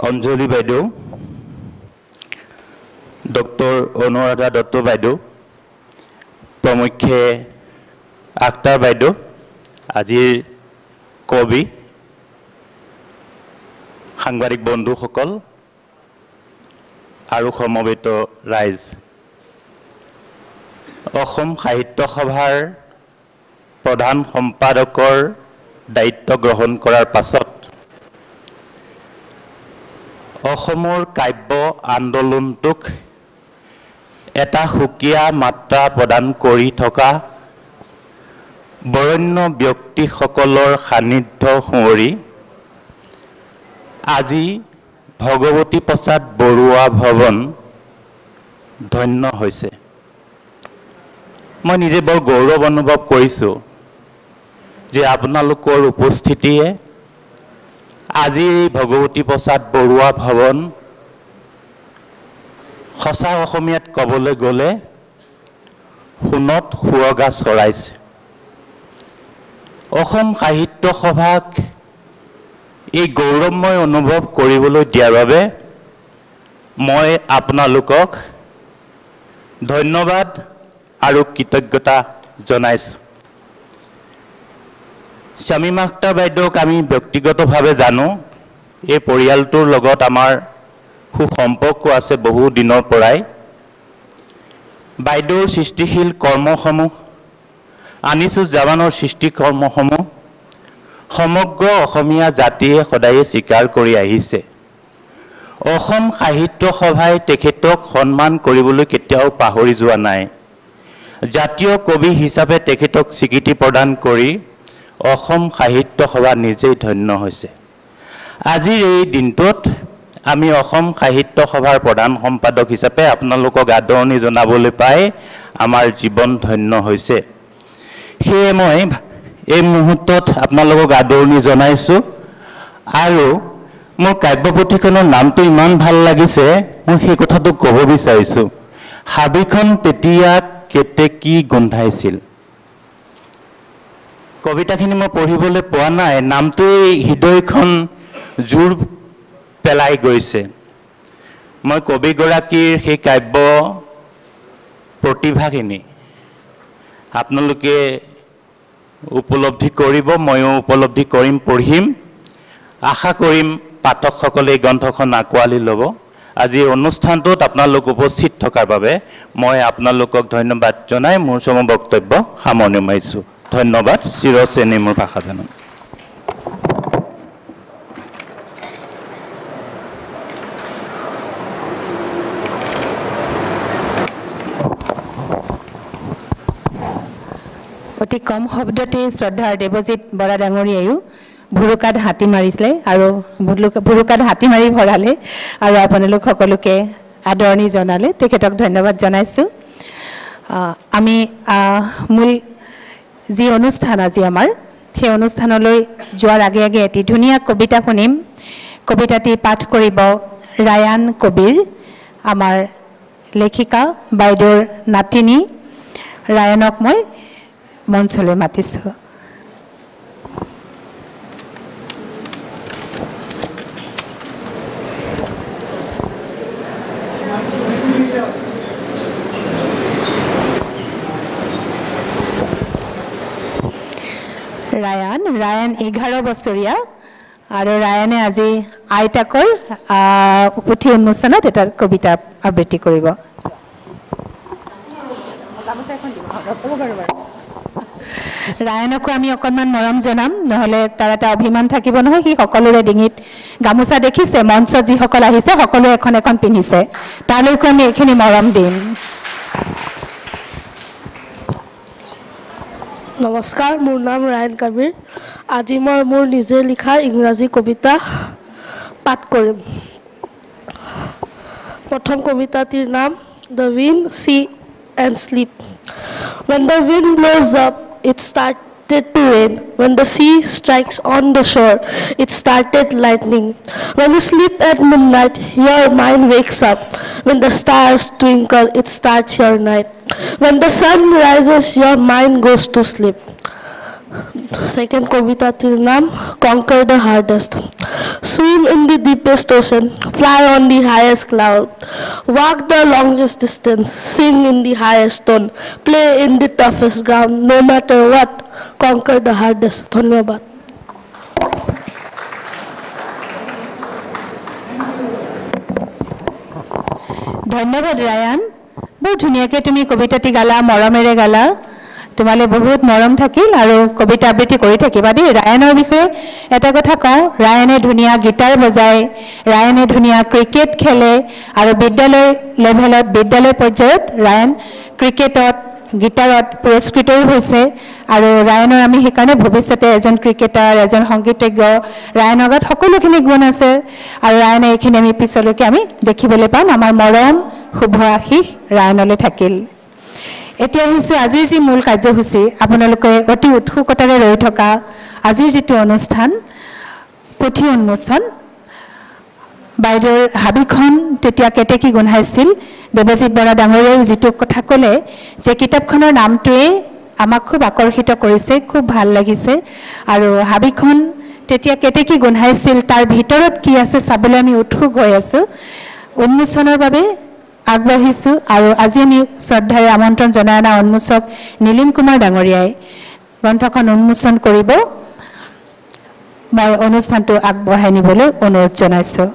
অঞ্জলি বাইদেউ ডক্টৰ অনুৰাধা দত্ত বাইদেউ প্ৰমুখ্যে আক্তাৰ বাইদেউ আজিৰ কবি সাংবাদিক বন্ধুসকল আৰু সমবেত ৰাইজ অসম সাহিত্য সভাৰ প্ৰধান সম্পাদকৰ দায়িত্ব গ্ৰহণ কৰাৰ পাছত অসমৰ কাব্য আন্দোলনটোক এটা সুকীয়া মাত্ৰা প্ৰদান কৰি থকা বৰণ্য ব্যক্তিসকলৰ সান্নিধ্য সুঁৱৰি আজি ভগৱতী প্ৰসাদ বৰুৱা ভৱন ধন্য হৈছে। মই নিজে বৰ গৌৰৱ অনুভৱ কৰিছোঁ যে আপোনালোকৰ উপস্থিতিয়ে আজি এই ভগৱতী প্ৰসাদ বৰুৱা ভৱন সঁচা অসমীয়াত ক'বলৈ গ'লে সোণত সুৰগা চৰাইছে। অসম সাহিত্য সভাক এই গৌৰৱময় অনুভৱ কৰিবলৈ দিয়াৰ বাবে মই আপোনালোকক ধন্যবাদ আৰু কৃতজ্ঞতা জনাইছোঁ। শামীম আখতাৰ বাইদেউক আমি ব্যক্তিগতভাৱে জানো। এই পৰিয়ালটোৰ লগত আমাৰ সুসম্পৰ্ক আছে বহু দিনৰ পৰাই। বাইদেউৰ সৃষ্টিশীল কৰ্মসমূহ, আনিছুজ্জামানৰ সৃষ্টি কৰ্মসমূহ সমগ্ৰ অসমীয়া জাতিয়ে সদায়ে স্বীকাৰ কৰি আহিছে। অসম সাহিত্য সভাই তেখেতক সন্মান কৰিবলৈ কেতিয়াও পাহৰি যোৱা নাই। জাতীয় কবি হিচাপে তেখেতক স্বীকৃতি প্ৰদান কৰি অসম সাহিত্য সভা নিজেই ধন্য হৈছে। আজিৰ এই দিনটোত আমি অসম সাহিত্য সভাৰ প্ৰধান সম্পাদক হিচাপে আপোনালোকক আদৰণি জনাবলৈ পাই আমাৰ জীৱন ধন্য হৈছে। সেয়ে মই এই মুহূৰ্তত আপোনালোকক আদৰণি জনাইছোঁ। আৰু মোৰ কাব্যপুথিখনৰ নামটো ইমান ভাল লাগিছে, মই সেই কথাটো ক'ব বিচাৰিছোঁ। হাবিখন তেতিয়া কেতেকী গোন্ধাইছিল। কবিতাখিনি মই পঢ়িবলৈ পোৱা নাই, নামটোৱেই হৃদয়খন জোৰ পেলাই গৈছে। মই কবিগৰাকীৰ সেই কাব্য প্ৰতিভাখিনি আপোনালোকে উপলব্ধি কৰিব, ময়ো উপলব্ধি কৰিম, পঢ়িম। আশা কৰিম পাঠকসকলে এই গ্ৰন্থখন আঁকোৱালি ল'ব। আজি এই অনুষ্ঠানটোত আপোনালোক উপস্থিত থকাৰ বাবে মই আপোনালোকক ধন্যবাদ জনাই মোৰ চমু বক্তব্য সামৰণি মাৰিছোঁ। ধন্যবাদ। চিৰচেনী মোৰ ভাষা জানো। অতি কম শব্দতে শ্ৰদ্ধাৰ দেৱজিৎ বৰা ডাঙৰীয়ায়ো ভুৰুকাত হাতী মাৰিছিলে আৰু ভুৰুকাত হাতী মাৰি ভৰালে আৰু আপোনালোক সকলোকে আদৰণি জনালে। তেখেতক ধন্যবাদ জনাইছোঁ। আমি মূল যি অনুষ্ঠান আজি আমাৰ, সেই অনুষ্ঠানলৈ যোৱাৰ আগে আগে এটি ধুনীয়া কবিতা শুনিম। কবিতাটি পাঠ কৰিব ৰায়ান কবিৰ, আমাৰ লেখিকা বাইদেউৰ নাতিনী। ৰায়ানক মই মঞ্চলৈ মাতিছোঁ। ৰায়ান 11 বছৰীয়া আৰু ৰায়ানে আজি আইতাকৰ পুথি উন্মোচনত এটা কবিতা আবৃত্তি কৰিব। ৰায়ানকো আমি অকণমান মৰম জনাম, নহ'লে তাৰ এটা অভিমান থাকিব নহয়। সি সকলোৰে ডিঙিত গামোচা দেখিছে, মঞ্চত যিসকল আহিছে সকলোৱে এখন এখন পিন্ধিছে, তালৈকো আমি এইখিনি মৰম দিম। নমস্কাৰ, মোৰ নাম ৰায়ান কবিৰ। আজি মই মোৰ নিজে লিখা ইংৰাজী কবিতা পাঠ কৰিম। প্ৰথম কবিতাটিৰ নাম the wind, sea and sleep. When the wind blows up, it started to rain. When the sea strikes on the shore, it started lightning. When you sleep at midnight, your mind wakes up. When the stars twinkle, it starts your night. When the sun rises, your mind goes to sleep. Second কবিতাটির নাম Conquer the Hardest. Swim in the deepest ocean, fly on the highest cloud, walk the longest distance, sing in the highest tone, play in the toughest ground, no matter what, conquer the hardest. ধন্যবাদ। ধন্যবাদ Ryan, বহুত ধুনীয়াকৈ তুমি কবিতাটি গালা, মৰমেৰে গালা। তোমালৈ বহুত মৰম থাকিল আৰু কবিতা আবৃত্তি কৰি থাকিবা দেই। ৰায়ানৰ বিষয়ে এটা কথা কওঁ, ৰায়ানে ধুনীয়া গীটাৰ বজায়, ৰায়ানে ধুনীয়া ক্ৰিকেট খেলে আৰু বিদ্যালয় লেভেলত, বিদ্যালয় পৰ্যায়ত ৰায়ান ক্ৰিকেটত গীটাৰত পুৰস্কৃতও হৈছে আৰু ৰায়নৰ আমি সেইকাৰণে ভৱিষ্যতে এজন ক্ৰিকেটাৰ এজন সংগীতজ্ঞ ৰায়নৰ গাত সকলোখিনি গুণ আছে আৰু ৰায়নে এইখিনি আমি পিছলৈকে আমি দেখিবলৈ পাম আমাৰ মৰম শুভ আশীষ ৰায়নলৈ থাকিল এতিয়া আহিছোঁ আজিৰ যি মূল কাৰ্যসূচী আপোনালোকে অতি উৎসুকতাৰে ৰৈ থকা আজিৰ যিটো অনুষ্ঠান পুথি উন্মোচন বাইদেউৰ হাবিখন তেতিয়া কেতেকী গোন্ধাইছিল দেৱজিৎ বৰা ডাঙৰীয়াই যিটো কথা ক'লে যে কিতাপখনৰ নামটোৱে আমাক খুব আকৰ্ষিত কৰিছে খুব ভাল লাগিছে আৰু হাবিখন তেতিয়া কেতেকী গোন্ধাইছিল তাৰ ভিতৰত কি আছে চাবলৈ আমি উৎসুক হৈ আছোঁ উন্মোচনৰ বাবে আগবাঢ়িছোঁ আৰু আজি আমি শ্ৰদ্ধাৰে আমন্ত্ৰণ জনাই অনা উন্মোচক নীলিম কুমাৰ ডাঙৰীয়াই গ্ৰন্থখন উন্মোচন কৰিব মই অনুষ্ঠানটো আগবঢ়াই নিবলৈ অনুৰোধ জনাইছোঁ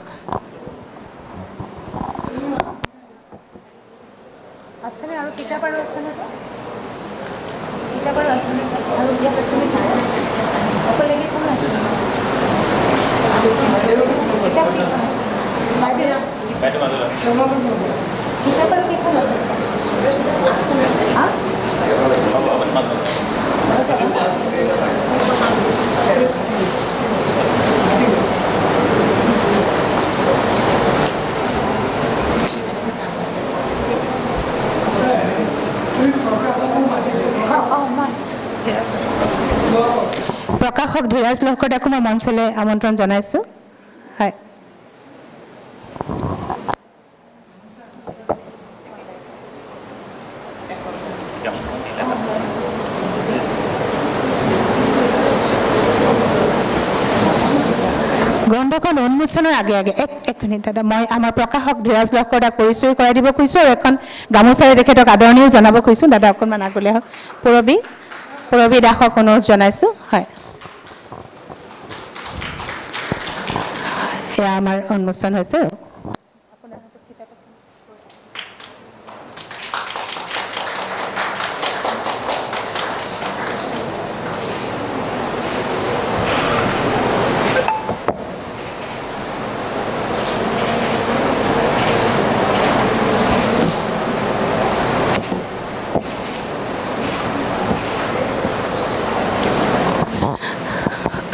প্ৰকাশক ধীৰাজ লহকৰদাকো মই মঞ্চলৈ আমন্ত্ৰণ জনাইছোঁ হয় গ্ৰন্থখন উন্মোচনৰ আগে আগে এক মিনিট দাদা মই আমাৰ প্ৰকাশক ধীৰাজ লহকৰদাক পৰিচয় কৰাই দিব খুজিছোঁ আৰু এখন গামোচাৰে তেখেতক আদৰণিও জনাব খুজিছোঁ দাদা অকণমান আগলৈ আহক পূৰবী দাসক অনুৰোধ জনাইছোঁ হয় এয়া আমাৰ উন্মোচন হৈছে আৰু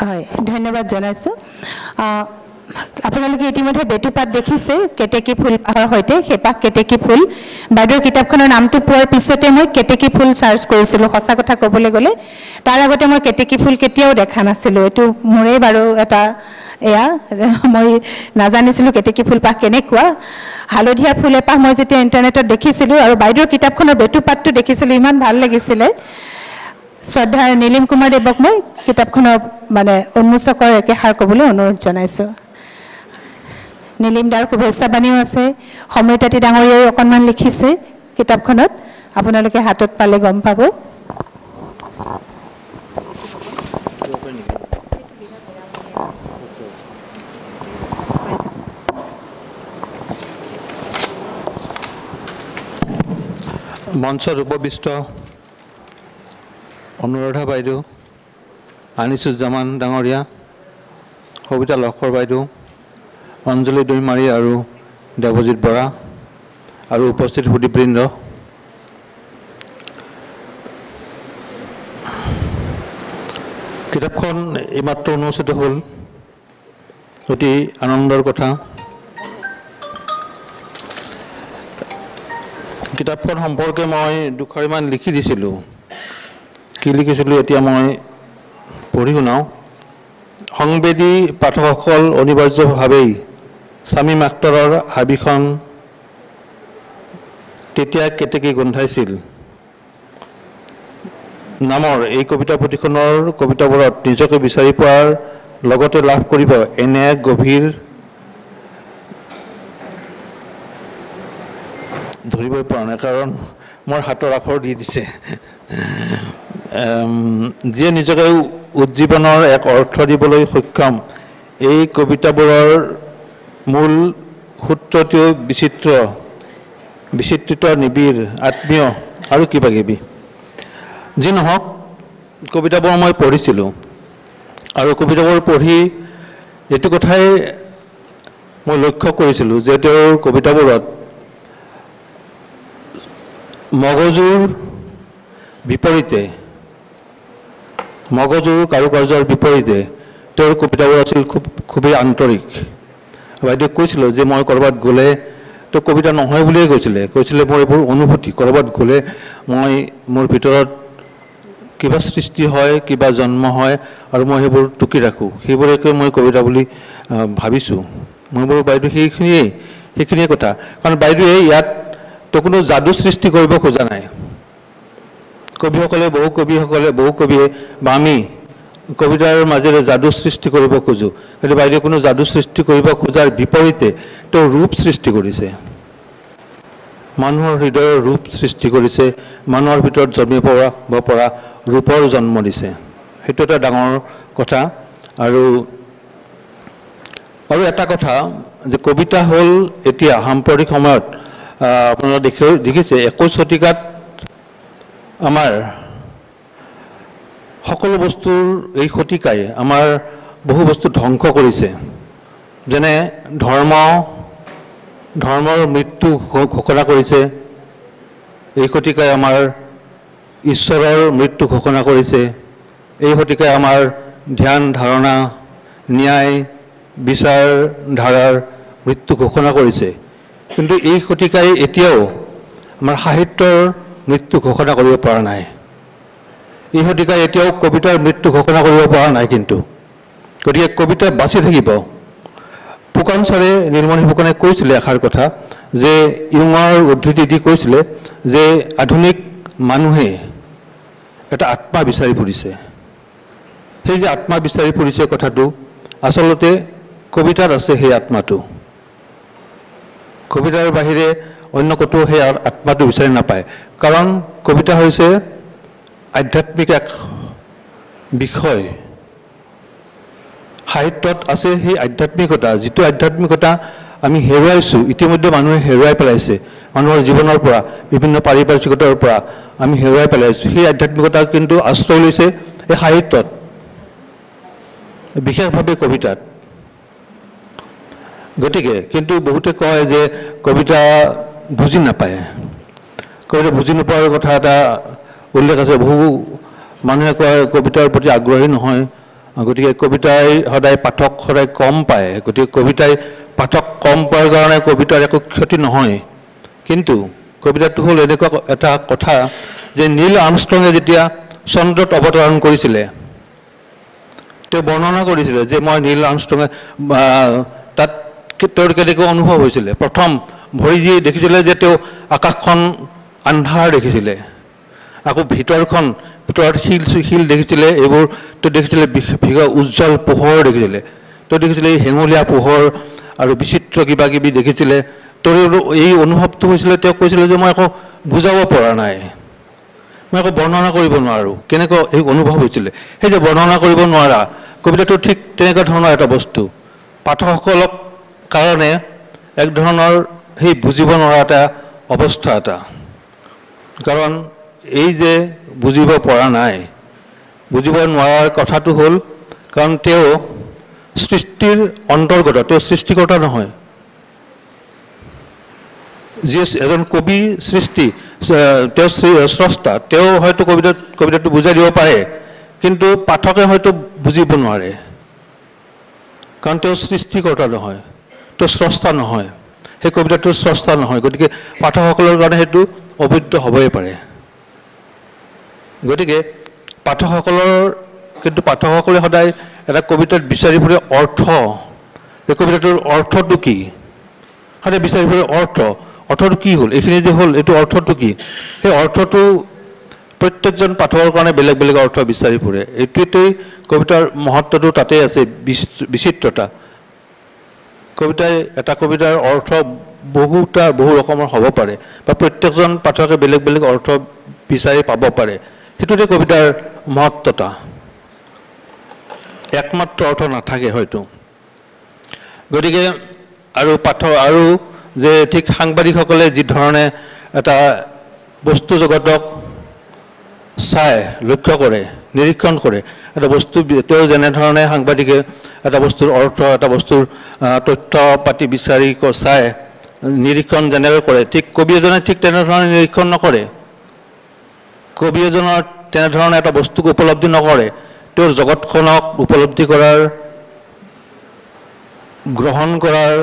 হয় ধন্যবাদ জনাইছোঁ আপোনালোকে ইতিমধ্যে বেটুপাত দেখিছে কেতেকী ফুল পাহৰ সৈতে সেইপাহ কেতেকী ফুল বাইদেউৰ কিতাপখনৰ নামটো পোৱাৰ পিছতে মই কেতেকী ফুল চাৰ্চ কৰিছিলোঁ সঁচা কথা ক'বলৈ গ'লে তাৰ আগতে মই কেতেকী ফুল কেতিয়াও দেখা নাছিলোঁ এইটো মোৰেই বাৰু এটা এয়া মই নাজানিছিলোঁ কেতেকী ফুল পাহ কেনেকুৱা হালধীয়া ফুল এপাহ মই যেতিয়া ইণ্টাৰনেটত দেখিছিলোঁ আৰু বাইদেউৰ কিতাপখনৰ বেটুপাতটো দেখিছিলোঁ ইমান ভাল লাগিছিলে শ্ৰদ্ধাৰ নীলিম কুমাৰ দেৱক মই কিতাপখনৰ মানে উন্মোচকৰ একেষাৰ ক'বলৈ অনুৰোধ জনাইছোঁ নীলিম দাৰ শুভেচ্ছা বাণীও আছে সমৃতাতী ডাঙৰীয়াই অকণমান লিখিছে কিতাপখনত আপোনালোকে হাতত পালে গম পাব মঞ্চত উপবিষ্ট অনুৰাধা বাইদেউ আনিছুজ্জামান ডাঙৰীয়া কবিতা লহকৰ বাইদেউ অঞ্জলি দৈমাৰী আৰু দেৱজিৎ বৰা আৰু উপস্থিত সুদীপবৃন্দ কিতাপখন এইমাত্ৰ উন্মোচিত হ'ল অতি আনন্দৰ কথা কিতাপখন সম্পৰ্কে মই দুখাৰিমান লিখি দিছিলোঁ কি লিখিছিলোঁ এতিয়া মই পঢ়ি শুনাওঁ সংবেদী পাঠকসকল অনিবাৰ্যভাৱেই শামীম আখতাৰৰ হাবিখন তেতিয়া কেতেকী গোন্ধাইছিল নামৰ এই কবিতা পুথিখনৰ কবিতাবোৰত নিজকে বিচাৰি পোৱাৰ লগতে লাভ কৰিব এনে এক গভীৰ ধৰিবই পৰা নাই কাৰণ মোৰ হাতৰ আখৰ দি দিছে যিয়ে নিজকে উজ্জীৱনৰ এক অৰ্থ দিবলৈ সক্ষম এই কবিতাবোৰৰ মূল সূত্ৰটিও বিচিত্ৰিত নিবিড় আত্মীয় আৰু কিবা কিবি যি নহওক কবিতাবোৰ মই পঢ়িছিলোঁ আৰু কবিতাবোৰ পঢ়ি এইটো কথাই মই লক্ষ্য কৰিছিলোঁ যে তেওঁৰ কবিতাবোৰত মগজুৰ বিপৰীতে মগজুৰ কাৰুকাৰ্যৰ বিপৰীতে তেওঁৰ কবিতাবোৰ আছিল খুবেই আন্তৰিক। বাইদেউ কৈছিলোঁ যে মই ক'ৰবাত গ'লে তো কবিতা নহয় বুলিয়ে কৈছিলে মোৰ এইবোৰ অনুভূতি। ক'ৰবাত গ'লে মই মোৰ ভিতৰত কিবা সৃষ্টি হয়, কিবা জন্ম হয় আৰু মই সেইবোৰ টুকি ৰাখোঁ, সেইবোৰকে মই কবিতা বুলি ভাবিছোঁ। মই বোলো বাইদেউ সেইখিনিয়ে কথা। কাৰণ বাইদেৱে ইয়াত তো কোনো যাদু সৃষ্টি কৰিব খোজা নাই। কবিসকলে বহু কবিয়ে বা আমি কবিতাৰ মাজেৰে যাদু সৃষ্টি কৰিব খোজোঁ, কিন্তু বাইদেৱে কোনো যাদু সৃষ্টি কৰিব খোজাৰ বিপৰীতে তেওঁ ৰূপ সৃষ্টি কৰিছে, মানুহৰ হৃদয়ৰ ৰূপ সৃষ্টি কৰিছে, মানুহৰ ভিতৰত জন্মিব পৰা ৰূপৰ জন্ম দিছে। সেইটো এটা ডাঙৰ কথা। আৰু এটা কথা যে কবিতা হ'ল এতিয়া সাম্প্ৰতিক সময়ত আপোনালোকে দেখিছে 21 শতিকাত আমাৰ সকলো বস্তুৰ এই শতিকাই আমাৰ বহু বস্তু ধ্বংস কৰিছে। যেনে ধৰ্মৰ মৃত্যু ঘোষণা কৰিছে, এই শতিকাই আমাৰ ঈশ্বৰৰ মৃত্যু ঘোষণা কৰিছে, এই শতিকাই আমাৰ ধ্যান ধাৰণা ন্যায় বিচাৰ ধাৰাৰ মৃত্যু ঘোষণা কৰিছে। কিন্তু এই শতিকাই এতিয়াও আমাৰ সাহিত্যৰ মৃত্যু ঘোষণা কৰিব পৰা নাই। এই শতিকাই এতিয়াও কবিতাৰ মৃত্যু ঘোষণা কৰিব পৰা নাই। কিন্তু গতিকে কবিতা বাচি থাকিব। ফুকন ছাৰে নীলমণি ফুকনে কৈছিলে এষাৰ কথা, যে ইউঙৰ উদ্ধৃতি দি কৈছিলে যে আধুনিক মানুহে এটা আত্মা বিচাৰি ফুৰিছে। সেই যে আত্মা বিচাৰি ফুৰিছে কথাটো আচলতে কবিতাত আছে। সেই আত্মাটো কবিতাৰ বাহিৰে অন্য ক'তো সেই আত্মাটো বিচাৰি নাপায়। কাৰণ কবিতা হৈছে আধ্যাত্মিক এক বিষয়। সাহিত্যত আছে সেই আধ্যাত্মিকতা, যিটো আধ্যাত্মিকতা আমি হেৰুৱাইছোঁ, ইতিমধ্যে মানুহে হেৰুৱাই পেলাইছে। মানুহৰ জীৱনৰ পৰা বিভিন্ন পাৰিপাৰ্শ্বিকতাৰ পৰা আমি হেৰুৱাই পেলাইছোঁ। সেই আধ্যাত্মিকতা কিন্তু আশ্ৰয় লৈছে এই সাহিত্যত, বিশেষভাৱে কবিতাত। গতিকে কিন্তু বহুতে কয় যে কবিতা বুজি নাপায়। কবিতা বুজি নোপোৱাৰ কথা এটা উল্লেখ আছে। বহু মানুহে কয় কবিতাৰ প্ৰতি আগ্ৰহী নহয়, গতিকে কবিতাই সদায় পাঠক সদায় কম পায়। গতিকে কবিতাই পাঠক কম পোৱাৰ কাৰণে কবিতাৰ একো ক্ষতি নহয়। কিন্তু কবিতাটো হ'ল এনেকুৱা এটা কথা যে নীল আৰ্মষ্ট্ৰঙে যেতিয়া চন্দ্ৰত অৱতৰণ কৰিছিলে, তেওঁ বৰ্ণনা কৰিছিলে যে মই নীল আৰ্মষ্ট্ৰঙে তাত তেওঁৰ কেনেকৈ অনুভৱ হৈছিলে। প্ৰথম ভৰি দি দেখিছিলে যে তেওঁ আকাশখন আন্ধাৰ দেখিছিলে, আকৌ ভিতৰত শিল দেখিছিলে, এইবোৰ তেওঁ দেখিছিলে উজ্জ্বল পোহৰ দেখিছিলে, তেওঁ দেখিছিলে এই হেঙুলীয়া পোহৰ আৰু বিচিত্ৰ কিবা কিবি দেখিছিলে। তেওঁৰ এই অনুভৱটো হৈছিলে, তেওঁ কৈছিলে যে মই আকৌ বুজাব পৰা নাই, মই আকৌ বৰ্ণনা কৰিব নোৱাৰোঁ কেনেকুৱা এই অনুভৱ হৈছিলে। সেই যে বৰ্ণনা কৰিব নোৱাৰা, কবিতাটো ঠিক তেনেকুৱা ধৰণৰ এটা বস্তু। পাঠকসকলক কাৰণে এক ধৰণৰ সেই বুজিব নোৱাৰা এটা অৱস্থা এটা। কাৰণ এই যে বুজিব পৰা নাই, বুজিব নোৱাৰাৰ কথাটো হ'ল কাৰণ তেওঁ সৃষ্টিৰ অন্তৰ্গত, তেওঁ সৃষ্টিকৰ্তা নহয়। যি এজন কবি সৃষ্টি, তেওঁ স্ৰষ্টা, তেওঁ হয়তো কবিতাটো বুজাই দিব পাৰে, কিন্তু পাঠকে হয়তো বুজিব নোৱাৰে। কাৰণ তেওঁ সৃষ্টিকৰ্তা নহয়, তেওঁ স্ৰষ্টা নহয়, সেই কবিতাটোৰ স্ৰষ্টা নহয়। গতিকে পাঠকসকলৰ কাৰণে সেইটো অবৈধ হ'বই পাৰে। গতিকে পাঠকসকলে সদায় এটা কবিতাত বিচাৰি ফুৰে অৰ্থ। এই কবিতাটোৰ অৰ্থটো কি সদায় বিচাৰি ফুৰে। অৰ্থটো কি হ'ল, এইখিনি যে হ'ল, এইটো অৰ্থটো কি? সেই অৰ্থটো প্ৰত্যেকজন পাঠকৰ কাৰণে বেলেগ বেলেগ অৰ্থ বিচাৰি ফুৰে। এইটোৱেই কবিতাৰ মহত্বটো তাতেই আছে, বিচিত্ৰতা। এটা কবিতাৰ অৰ্থ বহু ৰকমৰ হ'ব পাৰে, বা প্ৰত্যেকজন পাঠকে বেলেগ বেলেগ অৰ্থ বিচাৰি পাব পাৰে। সেইটোতে কবিতাৰ মহত্বতা। একমাত্ৰ অৰ্থ নাথাকে হয়তো। গতিকে আৰু যে ঠিক সাংবাদিকসকলে যি ধৰণে এটা বস্তু জগতক চাই লক্ষ্য কৰে, নিৰীক্ষণ কৰে, এটা বস্তু তেওঁ যেনেধৰণে সাংবাদিকে এটা বস্তুৰ অৰ্থ, এটা বস্তুৰ তথ্য পাতি বিচাৰি চাই নিৰীক্ষণ যেনেকৈ কৰে, ঠিক কবি এজনে ঠিক তেনেধৰণে নিৰীক্ষণ নকৰে। কবি এজনৰ তেনেধৰণৰ এটা বস্তুক উপলব্ধি নকৰে তেওঁৰ জগতখনক উপলব্ধি কৰাৰ গ্ৰহণ কৰাৰ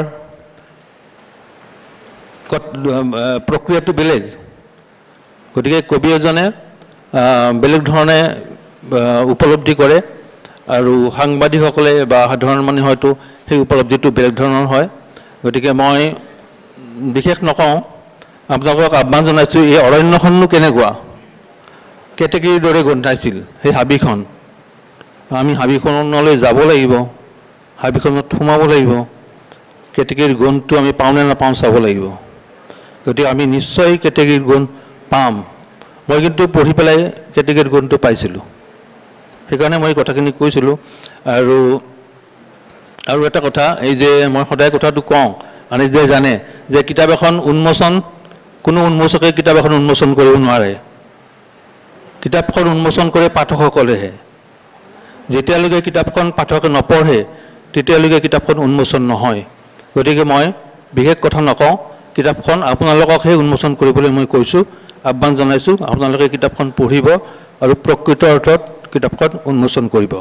প্ৰক্ৰিয়াটো বেলেগ গতিকে কবি এজনে বেলেগ ধৰণে উপলব্ধি কৰে আৰু সাংবাদিকসকলে বা সাধাৰণ মানুহে হয়তো সেই উপলব্ধিটো বেলেগ ধৰণৰ হয় গতিকে মই বিশেষ নকওঁ আপোনালোকক আহ্বান জনাইছোঁ এই অৰণ্যখননো কেনেকুৱা কেতেকীৰ দৰে গোন্ধাইছিল সেই হাবিখন আমি হাবিখনলৈ যাব লাগিব হাবিখনত সোমাব লাগিব কেতেকীৰ গুণটো আমি পাওঁনে নাপাওঁ চাব লাগিব গতিকে আমি নিশ্চয় কেতেকীৰ গুণ পাম মই কিন্তু পঢ়ি পেলাই কেতেকীৰ গুণটো পাইছিলোঁ সেইকাৰণে মই কথাখিনি কৈছিলোঁ আৰু এটা কথা এই যে মই সদায় কথাটো কওঁ আনি যে জানে যে কিতাপ এখন উন্মোচন কোনো উন্মোচকে কিতাপ এখন উন্মোচন কৰিব নোৱাৰে কিতাপখন উন্মোচন কৰে পাঠকসকলেহে যেতিয়ালৈকে কিতাপখন পাঠকে নপঢ়ে তেতিয়ালৈকে কিতাপখন উন্মোচন নহয় গতিকে মই বিশেষ কথা নকওঁ কিতাপখন আপোনালোককহে উন্মোচন কৰিবলৈ মই কৈছোঁ আহ্বান জনাইছোঁ আপোনালোকে কিতাপখন পঢ়িব আৰু প্ৰকৃত অৰ্থত কিতাপখন উন্মোচন কৰিব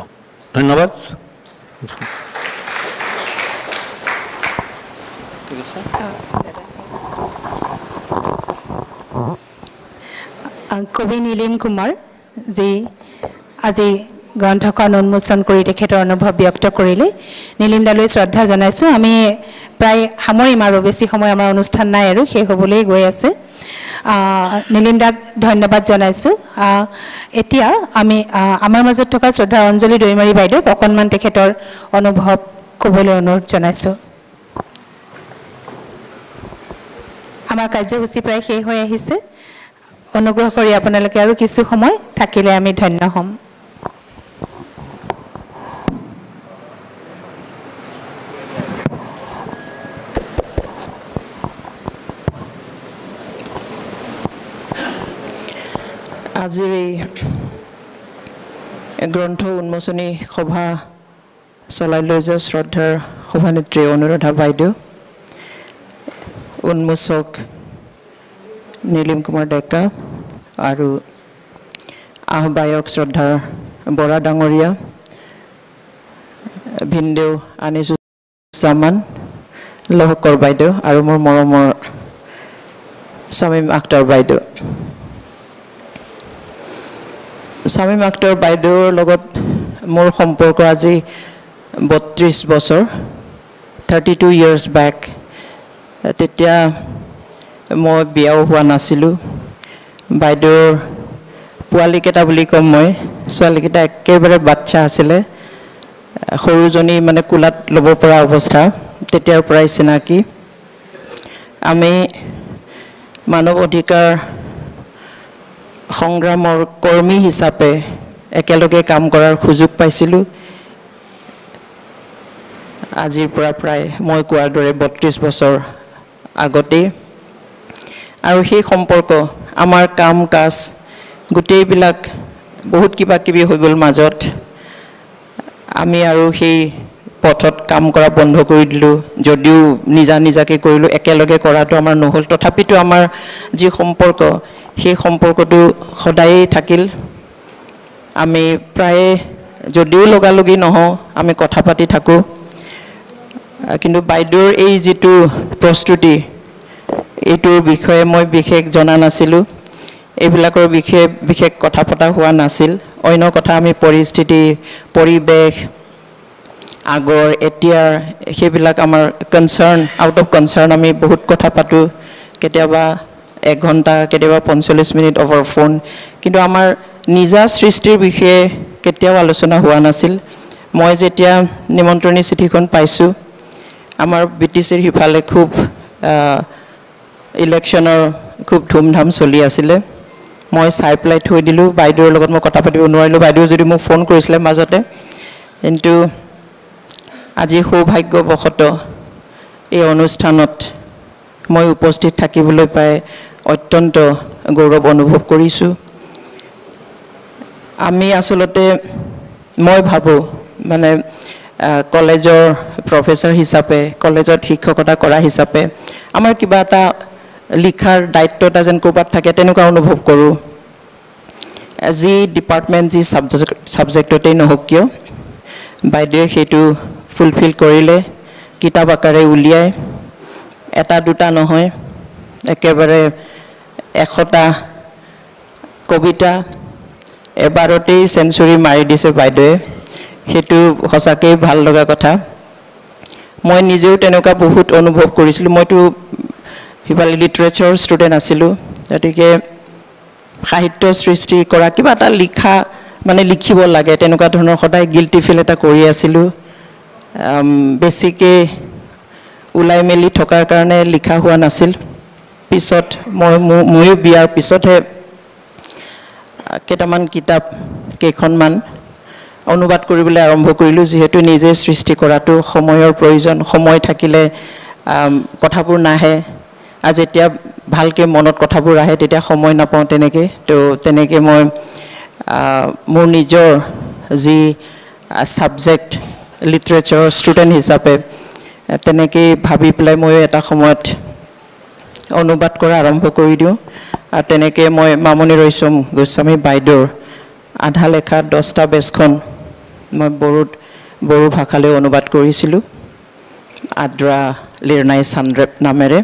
ধন্যবাদ ঠিক আছে কবি নীলিম কুমাৰ যি আজি গ্ৰন্থখন উন্মোচন কৰি তেখেতৰ অনুভৱ ব্যক্ত কৰিলে নীলিম দালৈ শ্ৰদ্ধা জনাইছোঁ আমি প্ৰায় সামৰিম আৰু বেছি সময় আমাৰ অনুষ্ঠান নাই আৰু শেষ হ'বলৈ গৈ আছে নীলিম দাক ধন্যবাদ জনাইছোঁ এতিয়া আমি আমাৰ মাজত থকা শ্ৰদ্ধা অঞ্জলি দৈমাৰী বাইদেউক অকণমান তেখেতৰ অনুভৱ ক'বলৈ অনুৰোধ জনাইছোঁ আমাৰ কাৰ্যসূচী প্ৰায় শেষ হৈ আহিছে অনুগ্ৰহ কৰি আপোনালোকে আৰু কিছু সময় থাকিলে আমি ধন্য হ'ম আজিৰ এই গ্ৰন্থ উন্মোচনী সভা চলাই লৈ যোৱা শ্ৰদ্ধাৰ সভানেত্ৰী অনুৰাধা বাইদেউ উন্মোচক নীলিম কুমাৰ ডেকা আৰু আহ্বায়ক শ্ৰদ্ধাৰ বৰা ডাঙৰীয়া ভিনদেউ আনিছুজ্জামান লহকৰ বাইদেউ আৰু মোৰ মৰমৰ শামীম আখতাৰ বাইদেউ শামীম আখতাৰ বাইদেউৰ লগত মোৰ সম্পৰ্ক আজি 32 বছৰ 32 years back তেতিয়া মই বিয়াও হোৱা নাছিলোঁ বাইদেউৰ পোৱালীকেইটা বুলি ক'ম মই ছোৱালীকেইটা একেবাৰে বাচ্চা আছিলে সৰুজনী মানে কোলাত ল'ব পৰা অৱস্থা তেতিয়াৰ পৰাই চিনাকি আমি মানৱ অধিকাৰ সংগ্ৰামৰ কৰ্মী হিচাপে একেলগে কাম কৰাৰ সুযোগ পাইছিলোঁ আজিৰ পৰা প্ৰায় মই কোৱাৰ দৰে 32 বছৰ আগতেই আৰু সেই সম্পৰ্ক আমাৰ কাম কাজ গোটেইবিলাক বহুত কিবা কিবি হৈ গ'ল মাজত আমি আৰু সেই পথত কাম কৰা বন্ধ কৰি দিলোঁ যদিও নিজাকৈ কৰিলোঁ একেলগে কৰাটো আমাৰ নহ'ল তথাপিতো আমাৰ যি সম্পৰ্ক সেই সম্পৰ্কটো সদায়েই থাকিল আমি প্ৰায় যদিও লগালগি নহওঁ আমি কথা পাতি থাকোঁ কিন্তু বাইদেউৰ এই যিটো প্ৰস্তুতি এইটোৰ বিষয়ে মই বিশেষ জনা নাছিলোঁ এইবিলাকৰ বিষয়ে বিশেষ কথা পতা হোৱা নাছিল অন্য কথা আমি পৰিস্থিতি পৰিৱেশ আগৰ এতিয়াৰ সেইবিলাক আমাৰ কনচাৰ্ণ আউট অফ কনচাৰ্ণ আমি বহুত কথা পাতোঁ কেতিয়াবা 1 ঘণ্টা কেতিয়াবা 45 মিনিট অভাৰ ফোন কিন্তু আমাৰ নিজা সৃষ্টিৰ বিষয়ে কেতিয়াও আলোচনা হোৱা নাছিল মই যেতিয়া নিমন্ত্ৰণী চিঠিখন পাইছোঁ আমাৰ বিটিচিৰ সিফালে খুব ইলেকশ্যনৰ খুব ধুমধাম চলি আছিলে মই চাই পেলাই থৈ দিলোঁ বাইদেউৰ লগত মই কথা পাতিব নোৱাৰিলোঁ বাইদেউ যদি মোক ফোন কৰিছিলে মাজতে কিন্তু আজি সৌভাগ্যবশতঃ এই অনুষ্ঠানত মই উপস্থিত থাকিবলৈ পাই অত্যন্ত গৌৰৱ অনুভৱ কৰিছোঁ আমি আসলতে মই ভাবোঁ মানে কলেজৰ প্ৰফেসৰ হিচাপে কলেজত শিক্ষকতা কৰা হিচাপে আমাৰ কিবা এটা লিখাৰ দায়িত্ব এটা যেন ক'ৰবাত থাকে তেনেকুৱা অনুভৱ কৰোঁ যি ডিপাৰ্টমেণ্ট যি ছাবজেক্টতেই নহওক কিয় বাইদেৱে সেইটো ফুলফিল কৰিলে কিতাপ আকাৰে উলিয়াই এটা দুটা নহয় একেবাৰে 100টা কবিতা এবাৰতেই সেঞ্চুৰী মাৰি দিছে বাইদেৱে সেইটো সঁচাকৈ ভাল লগা কথা মই নিজেও তেনেকুৱা বহুত অনুভৱ কৰিছিলোঁ মইতো সিফালে লিটাৰেচাৰ ষ্টুডেণ্ট আছিলোঁ গতিকে সাহিত্য সৃষ্টি কৰা কিবা এটা লিখা মানে লিখিব লাগে তেনেকুৱা ধৰণৰ সদায় গিল্টি ফিল এটা কৰি আছিলোঁ বেছিকৈ ওলাই মেলি থকাৰ কাৰণে লিখা হোৱা নাছিল পিছত ময়ো বিয়াৰ পিছতহে কেইটামান কিতাপ কেইখনমান অনুবাদ কৰিবলৈ আৰম্ভ কৰিলোঁ যিহেতু নিজে সৃষ্টি কৰাটো সময়ৰ প্ৰয়োজন সময় থাকিলে কথাবোৰ নাহে আৰু যেতিয়া ভালকৈ মনত কথাবোৰ আহে তেতিয়া সময় নাপাওঁ তেনেকৈ তো তেনেকৈ মই মোৰ নিজৰ যি ছাবজেক্ট লিটাৰেচাৰৰ ষ্টুডেণ্ট হিচাপে তেনেকৈ ভাবি পেলাই মই এটা সময়ত অনুবাদ কৰা আৰম্ভ কৰি দিওঁ আৰু তেনেকৈ মই মামণি ৰয়ছম গোস্বামী বাইদেউৰ আধা লেখা 10টা বেজখন মই বড়ো ভাষালৈ অনুবাদ কৰিছিলোঁ আদ্ৰা লিৰনাই চান্দ্ৰেপ নামেৰে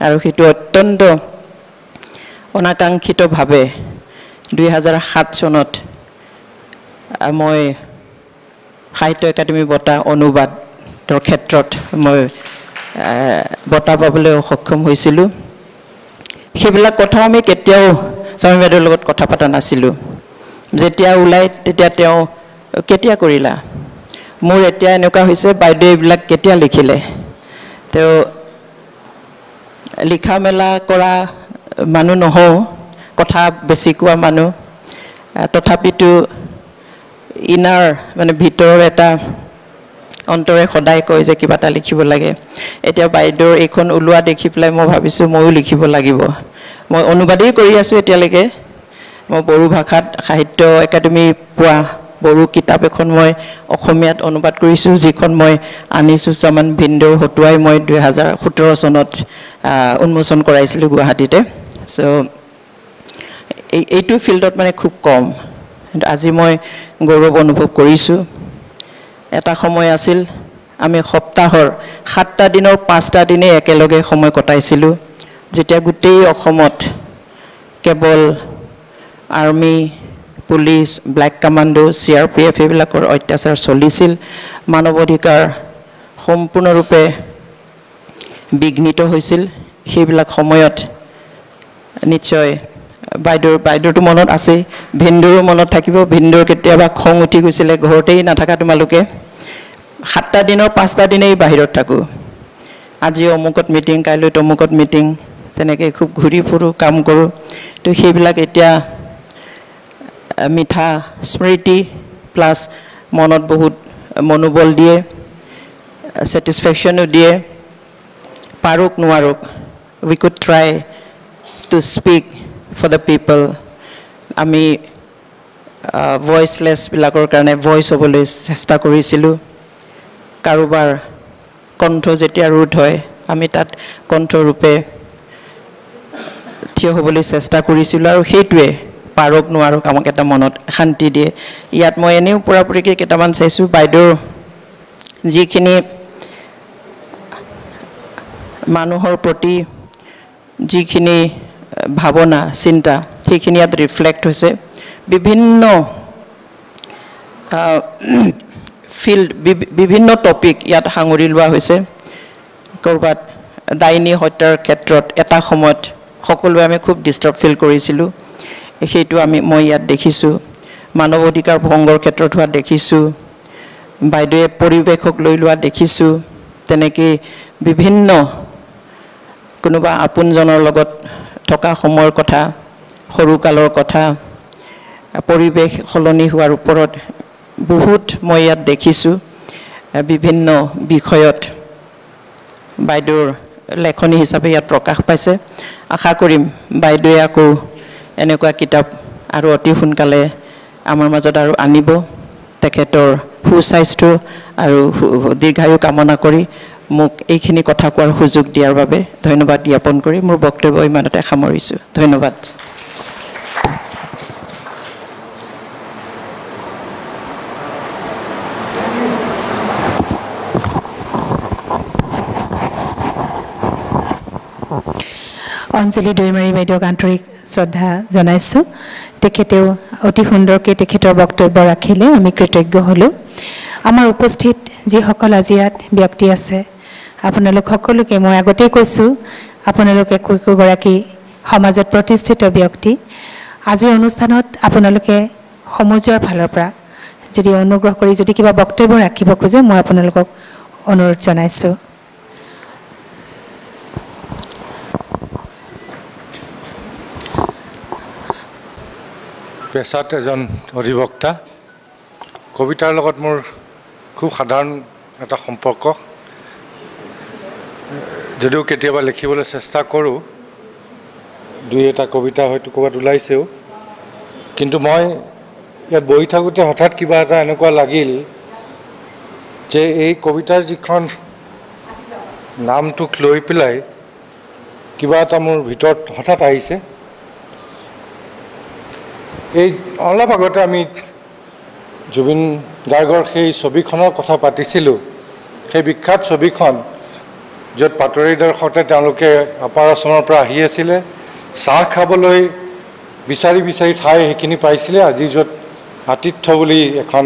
আৰু সেইটো অত্যন্ত অনাকাংক্ষিতভাৱে 2007 চনত মই সাহিত্য একাডেমী বঁটা অনুবাদৰ ক্ষেত্ৰত মই বঁটা পাবলৈ সক্ষম হৈছিলোঁ সেইবিলাক কথা আমি কেতিয়াও স্বামী বাইদেউৰ লগত কথা পতা নাছিলোঁ যেতিয়া ওলাই তেতিয়া তেওঁ কেতিয়া কৰিলা মোৰ এতিয়া এনেকুৱা হৈছে বাইদেউ এইবিলাক কেতিয়া লিখিলে তেওঁ লিখা মেলা কৰা মানুহ নহওঁ কথা বেছি কোৱা মানুহ তথাপিতো ইনাৰ মানে ভিতৰৰ এটা অন্তৰে সদায় কয় যে কিবা এটা লিখিব লাগে এতিয়া বাইদেউৰ এইখন ওলোৱা দেখি পেলাই মই ভাবিছোঁ ময়ো লিখিব লাগিব মই অনুবাদেই কৰি আছোঁ এতিয়ালৈকে মই বড়ো ভাষাত সাহিত্য একাডেমি পোৱা বড়ো কিতাপ এখন মই অসমীয়াত অনুবাদ কৰিছোঁ যিখন মই আনিছুজ্জামান ভিনদেউৰ হতুৱাই মই 2017 চনত উন্মোচন কৰাইছিলোঁ গুৱাহাটীতে চ' এইটো ফিল্ডত মানে খুব কম কিন্তু আজি মই গৌৰৱ অনুভৱ কৰিছোঁ এটা সময় আছিল আমি সপ্তাহৰ 7টা দিনৰ 5টা দিনে একেলগে সময় কটাইছিলোঁ যেতিয়া গোটেই অসমত কেৱল army police black commando CRPF এইবিলাকৰ অত্যাচাৰ চলিছিল মানৱ অধিকাৰ সম্পূৰ্ণৰূপে বিঘ্নিত হৈছিল সেইবিলাক সময়ত নিশ্চয় বাইদেউৰটো মনত আছে ভিনদেউৰো মনত থাকিব ভিনদেউৰ কেতিয়াবা খং উঠি গৈছিলে ঘৰতেই নাথাকা তোমালোকে 7টা দিনৰ 5টা দিনেই বাহিৰত থাকোঁ আজি অমুকত মিটিং কাইলৈ তমুকত মিটিং তেনেকৈ খুব ঘূৰি ফুৰোঁ কাম কৰোঁ তো সেইবিলাক এতিয়া মিঠা স্মৃতি প্লাছ মনত বহুত মনোবল দিয়ে ছেটিছফেকশ্যনো দিয়ে পাৰোক নোৱাৰোক we could try to speak for the people আমি ভইচলেছবিলাকৰ কাৰণে ভইচ হ'বলৈ চেষ্টা কৰিছিলোঁ কাৰোবাৰ কণ্ঠ যেতিয়া ৰোধ হয় আমি তাত কণ্ঠৰূপে থিয় হ'বলৈ চেষ্টা কৰিছিলোঁ আৰু সেইটোৱে পাৰক নোৱাৰক আমাক এটা মনত শান্তি দিয়ে ইয়াত মই এনেও পূৰাপূৰিকৈ কেইটামান চাইছোঁ বাইদেউৰ যিখিনি মানুহৰ প্ৰতি যিখিনি ভাৱনা চিন্তা সেইখিনি ইয়াত ৰিফ্লেক্ট হৈছে বিভিন্ন ফিল্ড বিভিন্ন টপিক ইয়াত সাঙুৰি লোৱা হৈছে ক'ৰবাত ডাইনী হত্যাৰ ক্ষেত্ৰত এটা সময়ত সকলোৱে আমি খুব ডিষ্টাৰ্ব ফিল কৰিছিলোঁ সেইটো মই ইয়াত দেখিছোঁ মানৱ অধিকাৰ ভংগৰ ক্ষেত্ৰত হোৱা দেখিছোঁ বাইদেৱে পৰিৱেশক লৈ লোৱা দেখিছোঁ তেনেকৈ বিভিন্ন কোনোবা আপোনজনৰ লগত থকা সময়ৰ কথা সৰুকালৰ কথা পৰিৱেশ সলনি হোৱাৰ ওপৰত বহুত মই ইয়াত দেখিছোঁ বিভিন্ন বিষয়ত বাইদেউৰ লেখনি হিচাপে ইয়াত প্ৰকাশ পাইছে আশা কৰিম বাইদেৱে আকৌ এনেকুৱা কিতাপ আৰু অতি সোনকালে আমাৰ মাজত আৰু আনিব তেখেতৰ সুস্বাস্থ্য আৰু দীৰ্ঘায়ু কামনা কৰি মোক এইখিনি কথা কোৱাৰ সুযোগ দিয়াৰ বাবে ধন্যবাদ জ্ঞাপন কৰি মোৰ বক্তব্য ইমানতে সামৰিছোঁ ধন্যবাদ অঞ্জলি দৈমাৰী বাইদেউক আন্তৰিক শ্ৰদ্ধা জনাইছোঁ তেখেতেও অতি সুন্দৰকৈ তেখেতৰ বক্তব্য ৰাখিলে আমি কৃতজ্ঞ হ'লোঁ আমাৰ উপস্থিত যিসকল আজি ইয়াত ব্যক্তি আছে আপোনালোক সকলোকে মই আগতেই কৈছোঁ আপোনালোকে একোগৰাকী সমাজত প্ৰতিষ্ঠিত ব্যক্তি আজিৰ অনুষ্ঠানত আপোনালোকে সমাজৰ ফালৰ পৰা যদি অনুগ্ৰহ কৰি যদি কিবা বক্তব্য ৰাখিব খোজে মই আপোনালোকক অনুৰোধ জনাইছোঁ পেছাত এজন অধিবক্তা কবিতাৰ লগত মোৰ খুব সাধাৰণ এটা সম্পৰ্ক যদিও কেতিয়াবা লিখিবলৈ চেষ্টা কৰোঁ দুই এটা কবিতা হয়তো ক'ৰবাত ওলাইছেও কিন্তু মই ইয়াত বহি থাকোঁতে হঠাৎ কিবা এটা এনেকুৱা লাগিল যে এই কবিতাৰ যিখন নামটোক লৈ পেলাই কিবা এটা মোৰ ভিতৰত হঠাৎ আহিছে এই অলপ আগতে আমি জুবিন গাৰ্গৰ সেই ছবিখনৰ কথা পাতিছিলোঁ সেই বিখ্যাত ছবিখন য'ত পাটৰিদাৰ সৈতে তেওঁলোকে আপাৰ আছামৰ পৰা আহি আছিলে চাহ খাবলৈ বিচাৰি বিচাৰি ঠাই সেইখিনি পাইছিলে আজি য'ত আতিথ্য বুলি এখন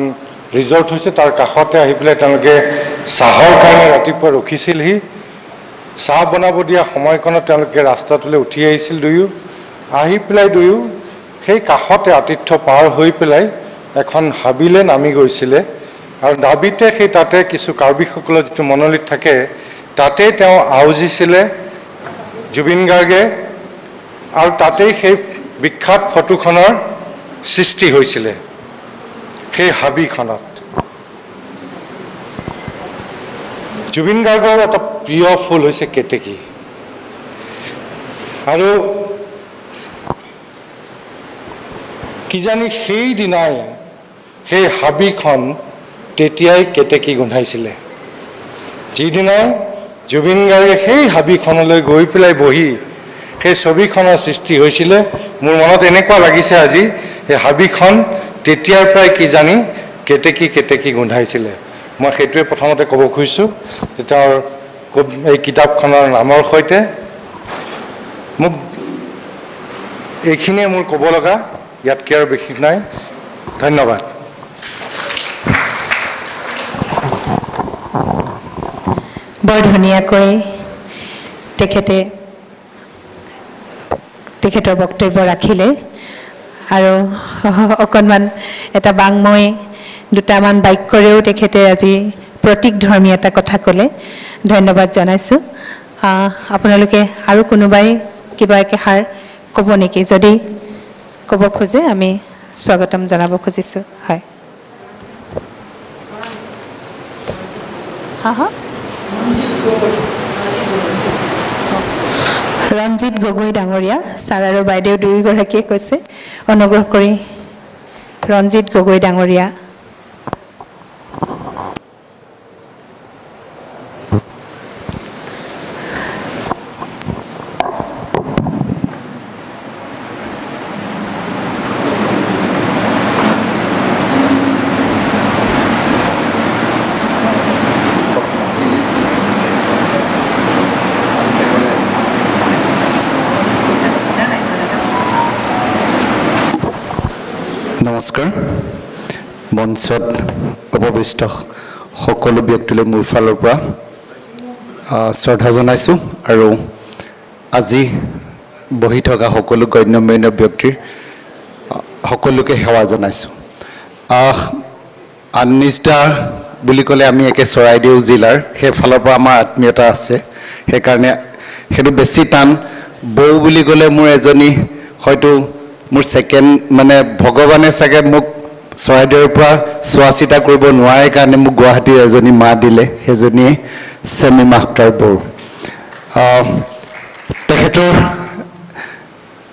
ৰিজৰ্ট হৈছে তাৰ কাষতে আহি পেলাই তেওঁলোকে চাহৰ কাৰণে ৰাতিপুৱা ৰখিছিলহি চাহ বনাব দিয়া সময়কণত তেওঁলোকে ৰাস্তাটোলৈ উঠি আহিছিল দুয়ো আহি পেলাই দুয়ো সেই কাষতে আতিথ্য পাৰ হৈ পেলাই এখন হাবিলে নামি গৈছিলে আৰু দাবিতে সেই তাতে কিছু কাৰ্বিসকলৰ যিটো মনোলিত থাকে তাতেই তেওঁ আউজিছিলে জুবিন গাৰ্গে আৰু তাতেই সেই বিখ্যাত ফটোখনৰ সৃষ্টি হৈছিলে সেই হাবিখনত জুবিন গাৰ্গৰ এটা প্ৰিয় ফুল হৈছে কেতেকী আৰু কিজানি সেই দিনাই সেই হাবিখন তেতিয়াই কেতেকী গোন্ধাইছিলে যিদিনাই জুবিন গাৰ্গে সেই হাবিখনলৈ গৈ পেলাই বহি সেই ছবিখনৰ সৃষ্টি হৈছিলে মোৰ মনত এনেকুৱা লাগিছে আজি এই হাবিখন তেতিয়াৰ পৰাই কিজানি কেতেকী কেতেকী গোন্ধাইছিলে মই সেইটোৱে প্ৰথমতে ক'ব খুজিছোঁ যে তেওঁৰ এই কিতাপখনৰ নামৰ সৈতে মোক এইখিনিয়ে মোৰ ক'ব লগা ইয়াতকৈ আৰু বিশেষ নাই ধন্যবাদ বৰ ধুনীয়াকৈ তেখেতৰ বক্তব্য ৰাখিলে আৰু অকণমান এটা বাংময় দুটামান বাক্যৰেও তেখেতে আজি প্ৰতীকধৰ্মী এটা কথা ক'লে ধন্যবাদ জনাইছোঁ আপোনালোকে আৰু কোনোবাই কিবা একেষাৰ ক'ব নেকি যদি ক'ব খোজে আমি স্বাগতম জনাব খুজিছোঁ হয় ৰঞ্জিত গগৈ ডাঙৰীয়া ছাৰ আৰু বাইদেউ দুয়োগৰাকীয়ে কৈছে অনুগ্ৰহ কৰি ৰঞ্জিত গগৈ ডাঙৰীয়া নমস্কাৰ মঞ্চত উপবিষ্ট সকলো ব্যক্তিলৈ মোৰ ফালৰ পৰা শ্ৰদ্ধা জনাইছোঁ আৰু আজি বহি থকা সকলো গণ্যমান্য ব্যক্তিৰ সকলোকে সেৱা জনাইছোঁ আনিষ্টা বুলি ক'লে আমি একে চৰাইদেউ জিলাৰ সেইফালৰ পৰা আমাৰ আত্মীয়তা আছে সেইকাৰণে সেইটো বেছি টান বৌ বুলি ক'লে মোৰ এজনী হয়তো মোৰ ছেকেণ্ড মানে ভগৱানে চাগে মোক চৰাইদেউৰ পৰা চোৱা চিতা কৰিব নোৱাৰে কাৰণে মোক গুৱাহাটীৰ এজনী মা দিলে সেইজনীয়ে চেমিমা আখতাৰ বড়ো তেখেতৰ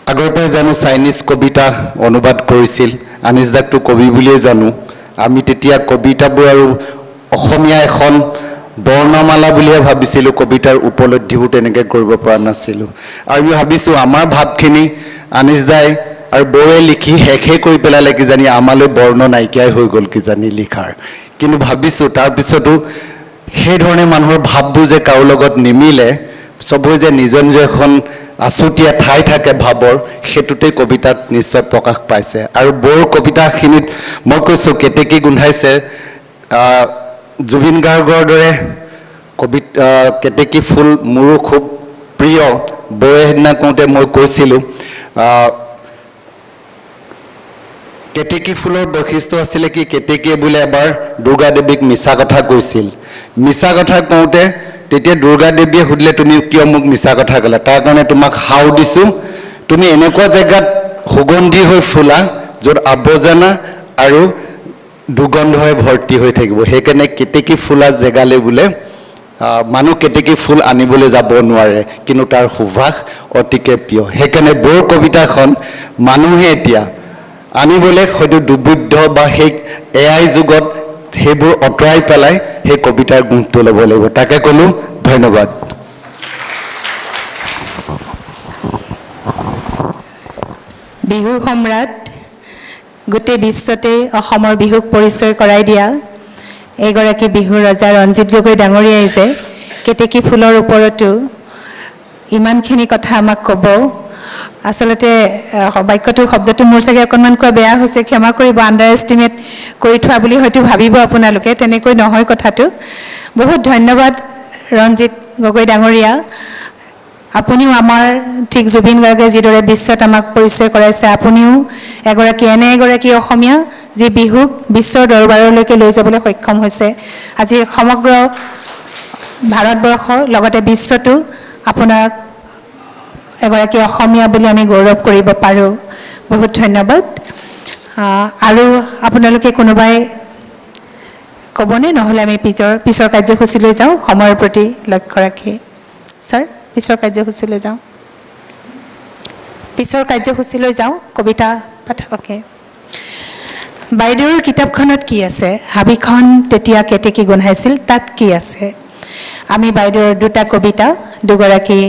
আগৰ পৰাই জানো চাইনিজ কবিতা অনুবাদ কৰিছিল আনিছ দাকটো কবি বুলিয়ে জানো আমি তেতিয়া কবিতাবোৰ আৰু অসমীয়া এখন বৰ্ণমালা বুলিয়ে ভাবিছিলোঁ কবিতাৰ উপলব্ধিবোৰ তেনেকৈ কৰিব পৰা নাছিলোঁ আৰু আমি ভাবিছোঁ আমাৰ ভাৱখিনি আনিছ দাই আৰু বৌয়ে লিখি শেষে কৰি পেলালে কিজানি আমালৈ বৰ্ণ নাইকিয়াই হৈ গ'ল কিজানি লিখাৰ কিন্তু ভাবিছোঁ তাৰপিছতো সেই ধৰণে মানুহৰ ভাৱবোৰ যে কাৰো লগত নিমিলে চবৰে যে নিজৰ নিজৰ এখন আছুতীয়া ঠাই থাকে ভাবৰ সেইটোতে কবিতাত নিশ্চয় প্ৰকাশ পাইছে আৰু বৰ কবিতাখিনিত মই কৈছোঁ কেতেকী গোন্ধাইছে জুবিন গাৰ্গৰ দৰে কবিতা কেতেকী ফুল মোৰো খুব প্ৰিয় বৌয়ে সেইদিনা কওঁতে মই কৈছিলোঁ কেতেকী ফুলৰ বৈশিষ্ট্য আছিলে কি কেতেকীয়ে বোলে এবাৰ দুৰ্গা দেৱীক মিছা কথা কৈছিল মিছা কথা কওঁতে তেতিয়া দুৰ্গা দেৱীয়ে সুধিলে তুমি কিয় মোক মিছা কথা ক'লা তাৰ কাৰণে তোমাক হাও দিছোঁ তুমি এনেকুৱা জেগাত সুগন্ধি হৈ ফুলা য'ত আৱৰ্জনা আৰু দুৰ্গন্ধই ভৰ্তি হৈ থাকিব সেইকাৰণে কেতেকী ফুলা জেগালৈ বোলে মানুহ কেতেকী ফুল আনিবলৈ যাব নোৱাৰে কিন্তু তাৰ সুভাষ অতিকে প্ৰিয় সেইকাৰণে বৰ কবিতাখন মানুহে এতিয়া আনিবলৈ হয়তো দুৰ্বুদ্ধ বা সেই এআই যুগত সেইবোৰ অঁতৰাই পেলাই সেই কবিতাৰ গুণটো ল'ব লাগিব তাকে ক'লোঁ ধন্যবাদ বিহু সম্ৰাট গোটেই বিশ্বতে অসমৰ বিহুক পৰিচয় কৰাই দিয়া এইগৰাকী বিহু ৰজা ৰঞ্জিত গগৈ ডাঙৰীয়াই যে কেতেকী ফুলৰ ওপৰতো ইমানখিনি কথা আমাক ক'ব আচলতে বাক্যটো শব্দটো মোৰ চাগে অকণমান কোৱা বেয়া হৈছে ক্ষমা কৰিব আণ্ডাৰ এষ্টিমেট কৰি থোৱা বুলি হয়তো ভাবিব আপোনালোকে তেনেকৈ নহয় কথাটো বহুত ধন্যবাদ ৰঞ্জিত গগৈ ডাঙৰীয়া আপুনিও আমাৰ ঠিক জুবিন গাৰ্গে যিদৰে বিশ্বত আমাক পৰিচয় কৰাইছে আপুনিও এগৰাকী অসমীয়া যি বিহুক বিশ্বৰ দৰবাৰলৈকে লৈ যাবলৈ সক্ষম হৈছে আজি সমগ্ৰ ভাৰতবৰ্ষ লগতে বিশ্বতো আপোনাক এগৰাকী অসমীয়া বুলি আমি গৌৰৱ কৰিব পাৰোঁ বহুত ধন্যবাদ আৰু আপোনালোকে কোনোবাই ক'বনে নহ'লে আমি পিছৰ কাৰ্যসূচীলৈ যাওঁ সময়ৰ প্ৰতি লক্ষ্য ৰাখি ছাৰ পিছৰ কাৰ্যসূচীলৈ যাওঁ কবিতা পাঠকে বাইদেউৰ কিতাপখনত কি আছে হাবিখন তেতিয়া কেতেকী গোন্ধাইছিল তাত কি আছে আমি বাইদেউৰ দুটা কবিতা দুগৰাকী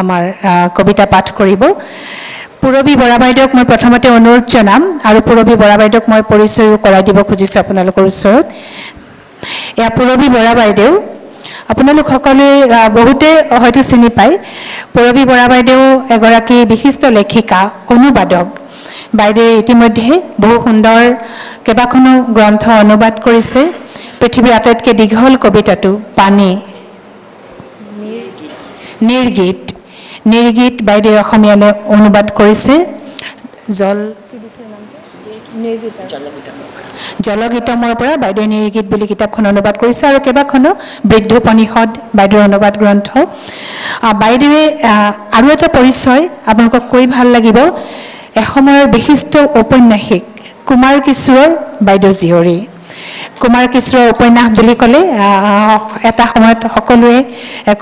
আমাৰ কবিতা পাঠ কৰিব পুৰবী বৰা বাইদেউক মই প্ৰথমতে অনুৰোধ জনাম আৰু পুৰবী বৰা বাইদেউক মই পৰিচয়ো কৰাই দিব খুজিছোঁ আপোনালোকৰ ওচৰত এয়া পুৰবী বৰা বাইদেউ আপোনালোক সকলোৱে বহুতে হয়তো চিনি পায় পুৰবী বৰা বাইদেউ এগৰাকী বিশিষ্ট লেখিকা অনুবাদক বাইদেৱে ইতিমধ্যে বহু সুন্দৰ কেইবাখনো গ্ৰন্থ অনুবাদ কৰিছে পৃথিৱীৰ আটাইতকৈ দীঘল কবিতাটো পানী নিৰ্গীত বাইদেৱে অসমীয়ালৈ অনুবাদ কৰিছে জলগীতমৰ পৰা বাইদেৱে নিৰ্গীত বুলি কিতাপখন অনুবাদ কৰিছে আৰু কেইবাখনো বৃদ্ধোপনিষদ বাইদেউৰ অনুবাদ গ্ৰন্থ বাইদেৱে আৰু এটা পৰিচয় আপোনালোকক কৈ ভাল লাগিব এসময়ৰ বিশিষ্ট ঔপন্যাসিক কুমাৰ কিশোৰৰ বাইদেউ জীয়ৰী কুমাৰ কিশোৰৰ উপন্যাস বুলি ক'লে এটা সময়ত সকলোৱে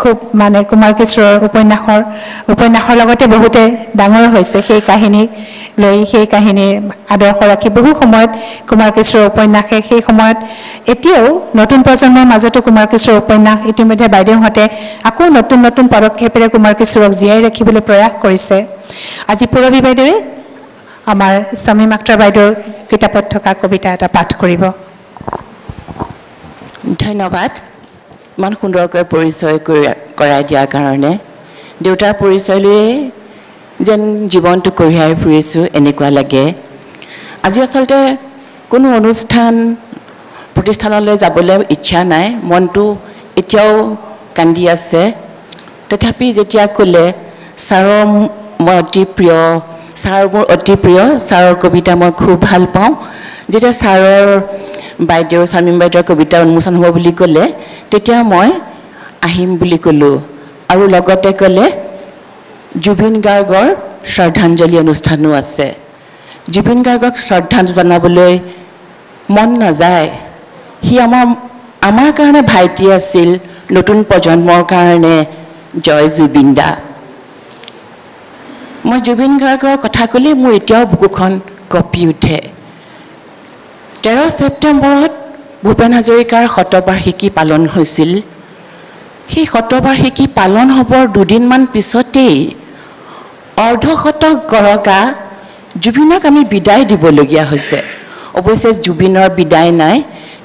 খুব মানে কুমাৰ কিশোৰৰ উপন্যাসৰ লগতে বহুতে ডাঙৰ হৈছে সেই কাহিনী লৈ সেই কাহিনীৰ আদৰ্শ ৰাখি বহু সময়ত কুমাৰ কিশোৰৰ উপন্যাসে সেই সময়ত এতিয়াও নতুন প্ৰজন্মৰ মাজতো কুমাৰ কিশোৰৰ উপন্যাস ইতিমধ্যে বাইদেউহঁতে আকৌ নতুন নতুন পদক্ষেপেৰে কুমাৰ কিশোৰক জীয়াই ৰাখিবলৈ প্ৰয়াস কৰিছে আজি পুৰবী বাইদেৱে আমাৰ শামীম আখতাৰ বাইদেউৰ কিতাপত থকা কবিতা এটা পাঠ কৰিব ধন্যবাদ ইমান সুন্দৰকৈ পৰিচয় কৰাই দিয়াৰ কাৰণে দেউতাৰ পৰিচয় লৈয়ে যেন জীৱনটো কঢ়িয়াই ফুৰিছোঁ এনেকুৱা লাগে আজি আচলতে কোনো অনুষ্ঠান প্ৰতিষ্ঠানলৈ যাবলৈ ইচ্ছা নাই মনটো এতিয়াও কান্দি আছে তথাপি যেতিয়া ক'লে ছাৰৰ মই অতি প্ৰিয় ছাৰৰ কবিতা মই খুব ভাল পাওঁ যেতিয়া ছাৰৰ বাইদেউ শামীম বাইদেউৰ কবিতা উন্মোচন হ'ব বুলি ক'লে তেতিয়া মই আহিম বুলি ক'লোঁ আৰু লগতে ক'লে জুবিন গাৰ্গৰ শ্ৰদ্ধাঞ্জলি অনুষ্ঠানো আছে জুবিন গাৰ্গক শ্ৰদ্ধা জনাবলৈ মন নাযায় সি আমাৰ কাৰণে ভাইটি আছিল নতুন প্ৰজন্মৰ কাৰণে জয় জুবিন দা মই জুবিন গাৰ্গৰ কথা ক'লে মোৰ এতিয়াও বুকুখন কঁপি উঠে 13 ছেপ্টেম্বৰত ভূপেন হাজৰিকাৰ শতবাৰ্ষিকী পালন হৈছিল সেই শতবাৰ্ষিকী পালন হ'বৰ দুদিনমান পিছতেই অৰ্ধশতক গৰকা জুবিনক আমি বিদায় দিবলগীয়া হৈছে অৱশ্যে জুবিনৰ বিদায় নাই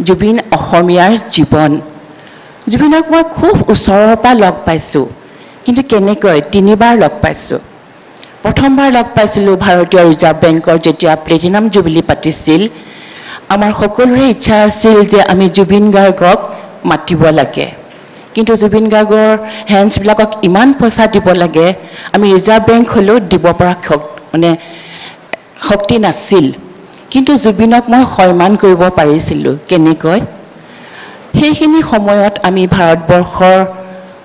জুবিন অসমীয়াৰ জীৱন জুবিনক মই খুব ওচৰৰ পৰা লগ পাইছোঁ কিন্তু কেনেকৈ 3বাৰ লগ পাইছোঁ প্ৰথমবাৰ লগ পাইছিলোঁ ভাৰতীয় ৰিজাৰ্ভ বেংকৰ যেতিয়া প্লেটিনাম জুবিলি পাতিছিল আমাৰ সকলোৰে ইচ্ছা আছিল যে আমি জুবিন গাৰ্গক মাতিব লাগে কিন্তু জুবিন গাৰ্গৰ হেণ্ডছবিলাকক ইমান পইচা দিব লাগে আমি ৰিজাৰ্ভ বেংক হ'লেও দিব পৰা মানে শক্তি নাছিল কিন্তু জুবিনক মই সন্মান কৰিব পাৰিছিলোঁ কেনেকৈ সেইখিনি সময়ত আমি ভাৰতবৰ্ষৰ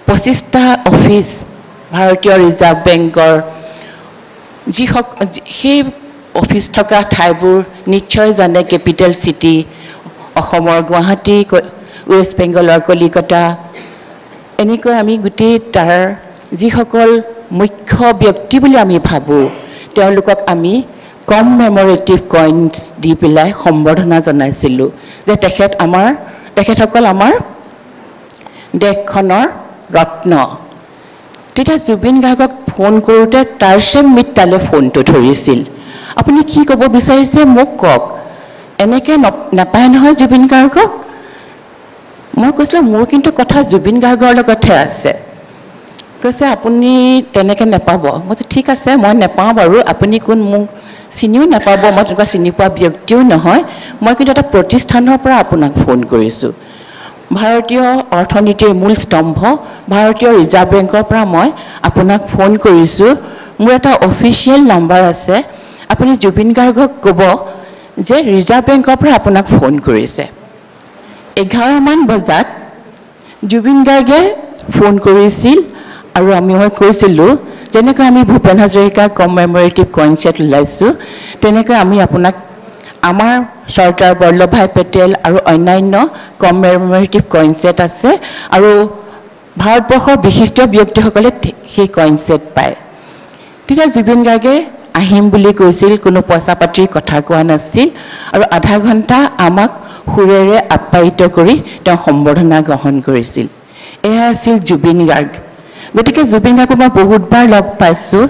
25টা অফিচ ভাৰতীয় ৰিজাৰ্ভ বেংকৰ সেই অফিচ থকা ঠাইবোৰ নিশ্চয় জানে কেপিটেল চিটি অসমৰ গুৱাহাটী ৱেষ্ট বেংগলৰ কলিকতা এনেকৈ আমি গোটেই তাৰ যিসকল মুখ্য ব্যক্তি বুলি আমি ভাবোঁ তেওঁলোকক আমি কমেমৰেটিভ কইনছ দি পেলাই সম্বৰ্ধনা জনাইছিলোঁ যে তেখেতসকল আমাৰ দেশখনৰ ৰত্ন তেতিয়া জুবিন গাৰ্গক ফোন কৰোঁতে তাৰ চেম মিটালে ফোনটো ধৰিছিল আপুনি কি ক'ব বিচাৰিছে মোক কওক এনেকৈ নাপায় নহয় জুবিন গাৰ্গক মই কৈছিলোঁ মোৰ কিন্তু কথা জুবিন গাৰ্গৰ লগতহে আছে কৈছে আপুনি তেনেকৈ নাপাব মই ঠিক আছে মই নাপাওঁ বাৰু আপুনি কোন মোক চিনিও নাপাব মই তেনেকুৱা চিনি পোৱা ব্যক্তিও নহয় মই কিন্তু এটা প্ৰতিষ্ঠানৰ পৰা আপোনাক ফোন কৰিছোঁ ভাৰতীয় অৰ্থনীতিৰ মূল স্তম্ভ ভাৰতীয় ৰিজাৰ্ভ বেংকৰ পৰা মই আপোনাক ফোন কৰিছোঁ মোৰ এটা অফিচিয়েল নাম্বাৰ আছে আপুনি জুবিন গাৰ্গক ক'ব যে ৰিজাৰ্ভ বেংকৰ পৰা আপোনাক ফোন কৰিছে 11মান বজাত জুবিন গাৰ্গে ফোন কৰিছিল আৰু মই কৈছিলোঁ যেনেকৈ আমি ভূপেন হাজৰিকা কমেমৰেটিভ কইন ছেট ওলাইছোঁ তেনেকৈ আমি আপোনাক আমাৰ চৰ্দাৰ বল্লভভাই পেটেল আৰু অন্যান্য কমেমৰেটিভ কইন ছেট আছে আৰু ভাৰতবৰ্ষৰ বিশিষ্ট ব্যক্তিসকলে সেই কইন ছেট পায় তেতিয়া জুবিন গাৰ্গে আহিম বুলি কৈছিল কোনো পইচা পাতিৰ কথা কোৱা নাছিল আৰু আধা ঘণ্টা আমাক সুৰেৰে আপ্যায়িত কৰি তেওঁ সম্বৰ্ধনা গ্ৰহণ কৰিছিল এয়া আছিল জুবিন গাৰ্গ গতিকে জুবিন গাৰ্গক মই বহুতবাৰ লগ পাইছোঁ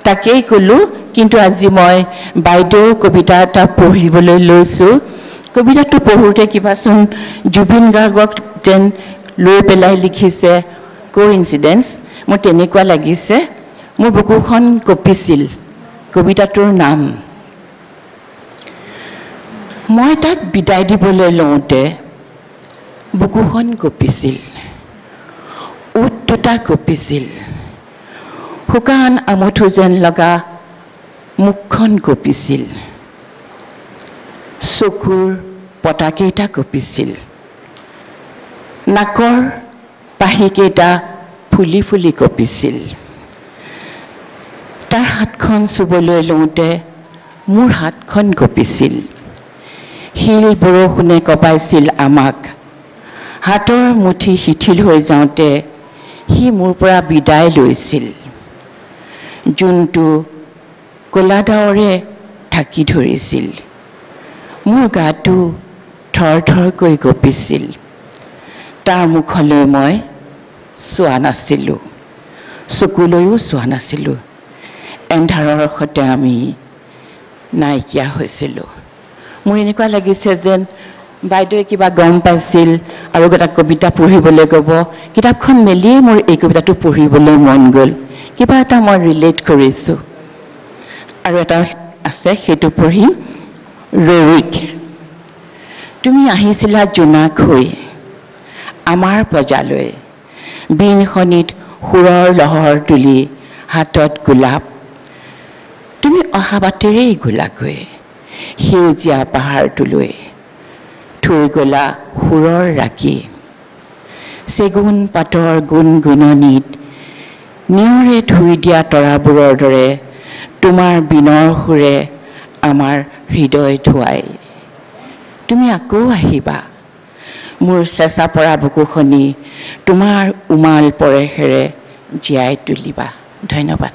তাকেই ক'লোঁ কিন্তু আজি মই বাইদেউৰ কবিতা এটা পঢ়িবলৈ লৈছোঁ কবিতাটো পঢ়োঁতে কিবাচোন জুবিন গাৰ্গক যেন লৈ পেলাই লিখিছে কোইনচিডেন্স মোৰ তেনেকুৱা লাগিছে মোৰ বুকুখন কঁপিছিল কবিতাটোৰ নাম মই তাক বিদায় দিবলৈ লওঁতে বুকুখন কঁপিছিল ওঠ দুটা কঁপিছিল শুকান আমঠু যেন লগা মুখখন কঁপিছিল চকুৰ পতাকেইটা কঁপিছিল নাকৰ পাহিকেইটা ফুলি ফুলি কঁপিছিল তাৰ হাতখন চুবলৈ লওঁতে মোৰ হাতখন কঁপিছিল শিল বৰষুণে কঁপাইছিল আমাক হাতৰ মুঠি শিথিল হৈ যাওঁতে সি মোৰ পৰা বিদায় লৈছিল যোনটো ক'লা ডাৱৰে ঢাকি ধৰিছিল মোৰ গাটো থৰ থৰকৈ কঁপিছিল তাৰ মুখলৈ মই চোৱা নাছিলোঁ চকুলৈও চোৱা নাছিলোঁ এন্ধাৰৰ সৈতে আমি নাইকিয়া হৈছিলোঁ মোৰ এনেকুৱা লাগিছে যেন বাইদেৱে কিবা গম পাইছিল আৰু এটা কবিতা পঢ়িবলৈ ক'ব কিতাপখন মেলিয়ে মোৰ এই কবিতাটো পঢ়িবলৈ মন গ'ল কিবা এটা মই ৰিলেট কৰিছোঁ আৰু এটা আছে সেইটো পঢ়িম ৰৰিক তুমি আহিছিলা জোনাক হৈ আমাৰ প্ৰজালৈ বিনখনিত সুৰৰ লহৰ তুলি হাতত গোলাপ তুমি অহা বাটেৰেই গোলাকৈ সেউজীয়া পাহাৰটোলৈ থৈ গ'লা সুৰৰ ৰাখি চেগুন পাতৰ গুণগুণনিত নিয়ৰে ধুই দিয়া তৰাবোৰৰ দৰে তোমাৰ বিনৰ সুৰে আমাৰ হৃদয় ধুৱাই তুমি আকৌ আহিবা মোৰ চেঁচা পৰা বুকুখনি তোমাৰ উমাল পৰেশেৰে জীয়াই তুলিবা ধন্যবাদ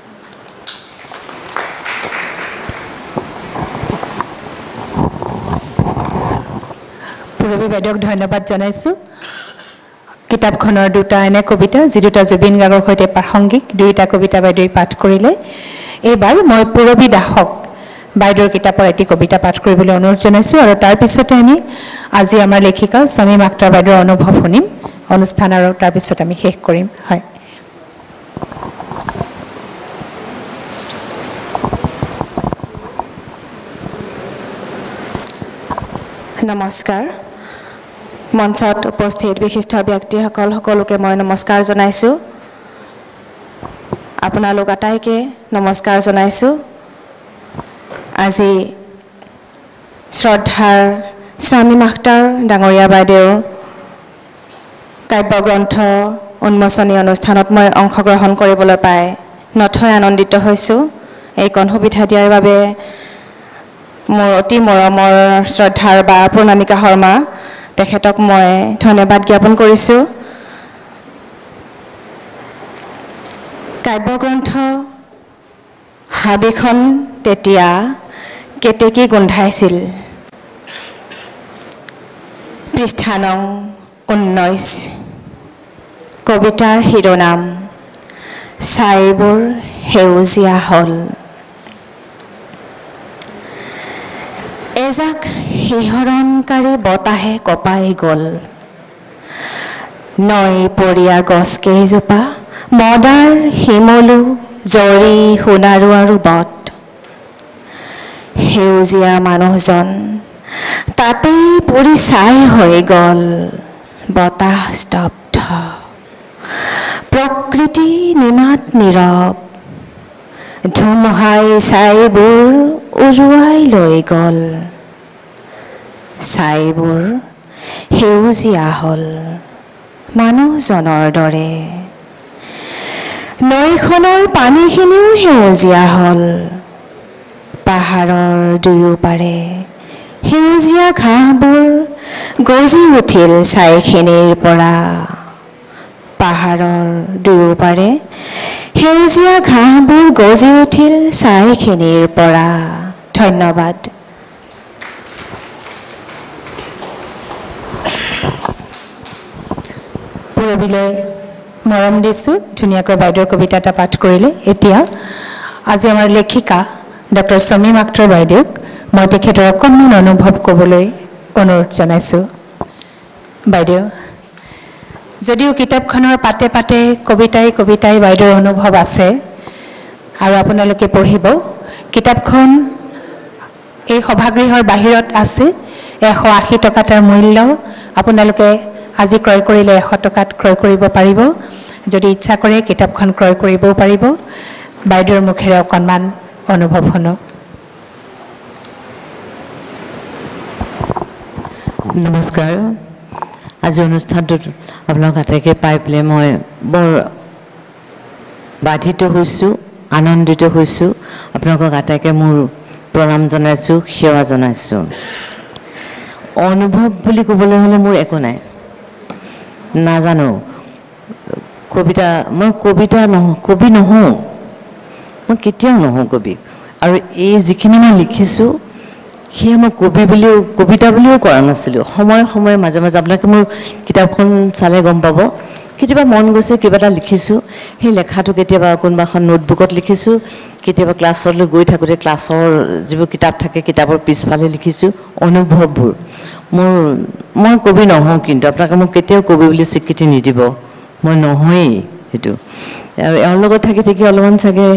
পূৰবী বাইদেউক ধন্যবাদ জনাইছোঁ কিতাপখনৰ দুটা এনে কবিতা যি দুটা জুবিন গাৰ্গৰ সৈতে প্ৰাসংগিক দুয়োটা কবিতা বাইদেৱে পাঠ কৰিলে এইবাৰ মই পূৰবী দাসক বাইদেউৰ কিতাপৰ এটি কবিতা পাঠ কৰিবলৈ অনুৰোধ জনাইছোঁ আৰু তাৰপিছতে আমি আজি আমাৰ লেখিকা শামীম আখতাৰ বাইদেউৰ অনুভৱ শুনিম অনুষ্ঠান আৰু তাৰপিছত আমি শেষ কৰিম হয় নমস্কাৰ মঞ্চত উপস্থিত বিশিষ্ট ব্যক্তিসকল সকলোকে মই নমস্কাৰ জনাইছোঁ আপোনালোক আটাইকে নমস্কাৰ জনাইছোঁ আজি শ্ৰদ্ধাৰ স্বামী মাষ্টাৰ ডাঙৰীয়া বাইদেউ কাব্যগ্ৰন্থ উন্মোচনী অনুষ্ঠানত মই অংশগ্ৰহণ কৰিবলৈ পাই নথৈ আনন্দিত হৈছোঁ এইকণ সুবিধা দিয়াৰ বাবে মোৰ অতি মৰমৰ শ্ৰদ্ধাৰ বা প্ৰণামিকা শৰ্মা তেখেতক মই ধন্যবাদ জ্ঞাপন কৰিছোঁ কাব্যগ্ৰন্থ হাবিখন তেতিয়া কেতেকী গোন্ধাইছিল পৃষ্ঠা নং 19 কবিতাৰ শিৰোনাম ছাইবোৰ সেউজীয়া হ'ল এজাক শিহৰণকাৰী বতাহে কপাই গ'ল নৈ পৰিয়া গছকেইজোপা মদাৰ শিমলু জৰি সোণাৰু আৰু বট সেউজীয়া মানুহজন তাতেই পৰি ছাই হৈ গ'ল বতাহ স্তব্ধ প্ৰকৃতি নিমাত নীৰৱ ধুমুহাই ছাইবোৰ উৰুৱাই লৈ গ'ল ছাইবোৰ সেউজীয়া হ'ল মানুহজনৰ দৰে নৈখনৰ পানীখিনিও সেউজীয়া হ'ল পাহাৰৰ দুয়োপাৰে সেউজীয়া ঘাঁহবোৰ গজি উঠিল ছাইখিনিৰ পৰা পাহাৰৰ দুয়োপাৰে সেউজীয়া ঘাঁহবোৰ গজি উঠিল ছাইখিনিৰ পৰা ধন্যবাদ পূৰবীলৈ মৰম দিছোঁ ধুনীয়াকৈ বাইদেউৰ কবিতা এটা পাঠ কৰিলে এতিয়া আজি আমাৰ লেখিকা ডক্টৰ সমীম আখতাৰ বাইদেউক মই তেখেতৰ অকণমান অনুভৱ ক'বলৈ অনুৰোধ জনাইছোঁ বাইদেউ যদিও কিতাপখনৰ পাতে পাতে কবিতাই বাইদেউৰ অনুভৱ আছে আৰু আপোনালোকে পঢ়িব কিতাপখন এই সভাগৃহৰ বাহিৰত আছে 180 টকা তাৰ মূল্য আপোনালোকে আজি ক্ৰয় কৰিলে 100 টকাত ক্ৰয় কৰিব পাৰিব যদি ইচ্ছা কৰে কিতাপখন ক্ৰয় কৰিবও পাৰিব বাইদেউৰ মুখেৰে অকণমান অনুভৱ শুনো নমস্কাৰ আজি অনুষ্ঠানটোত আপোনালোক আটাইকে পাই পেলাই মই বৰ বাধিত হৈছোঁ আনন্দিত হৈছোঁ আপোনালোকক আটাইকে মোৰ প্ৰণাম জনাইছোঁ সেৱা জনাইছোঁ অনুভৱ বুলি ক'বলৈ হ'লে মোৰ একো নাই নাজানো মই কবি নহওঁ মই কেতিয়াও নহওঁ কবি আৰু এই যিখিনি মই লিখিছোঁ সেয়া মই কবিতা বুলিও কৰা নাছিলোঁ সময়ে সময়ে মাজে মাজে আপোনালোকে মোৰ কিতাপখন চালে গম পাব কেতিয়াবা মন গৈছে কিবা এটা লিখিছোঁ সেই লেখাটো কেতিয়াবা কোনোবা এখন নোটবুকত লিখিছোঁ কেতিয়াবা ক্লাছলৈ গৈ থাকোঁতে ক্লাছৰ যিবোৰ কিতাপ থাকে কিতাপৰ পিছফালে লিখিছোঁ অনুভৱবোৰ মই কবি নহওঁ কিন্তু আপোনালোকে মোক কেতিয়াও কবি বুলি স্বীকৃতি নিদিব মই নহয়েই সেইটো আৰু এওঁৰ লগত থাকি অলপমান চাগে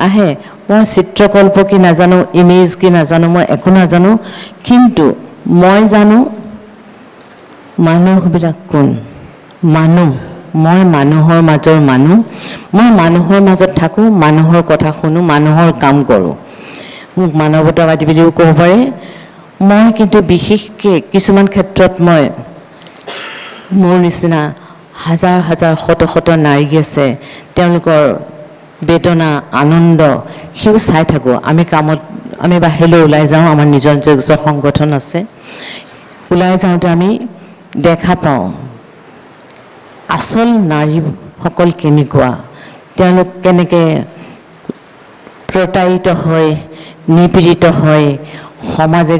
আহে মই চিত্ৰকল্প কি নাজানো ইমেজ কি নাজানো মই একো নাজানো কিন্তু মই জানো মানুহবিলাক কোন মই মানুহৰ মাজৰ মই মানুহৰ মাজত থাকোঁ মানুহৰ কথা শুনো মানুহৰ কাম কৰোঁ মোক মানৱতাবাদী বুলিও ক'ব পাৰে মই কিন্তু বিশেষকৈ কিছুমান ক্ষেত্ৰত মই মোৰ নিচিনা হাজাৰ হাজাৰ শত নাৰী আছে তেওঁলোকৰ বেদনা আনন্দ সেইবোৰ চাই থাকোঁ আমি বাহিৰলৈ ওলাই যাওঁ আমাৰ নিজৰ সংগঠন আছে ওলাই যাওঁতে আমি দেখা পাওঁ আচল নাৰীসকল কেনেকুৱা তেওঁলোক কেনেকৈ প্ৰতাৰিত হয় নিপীড়িত হয় সমাজে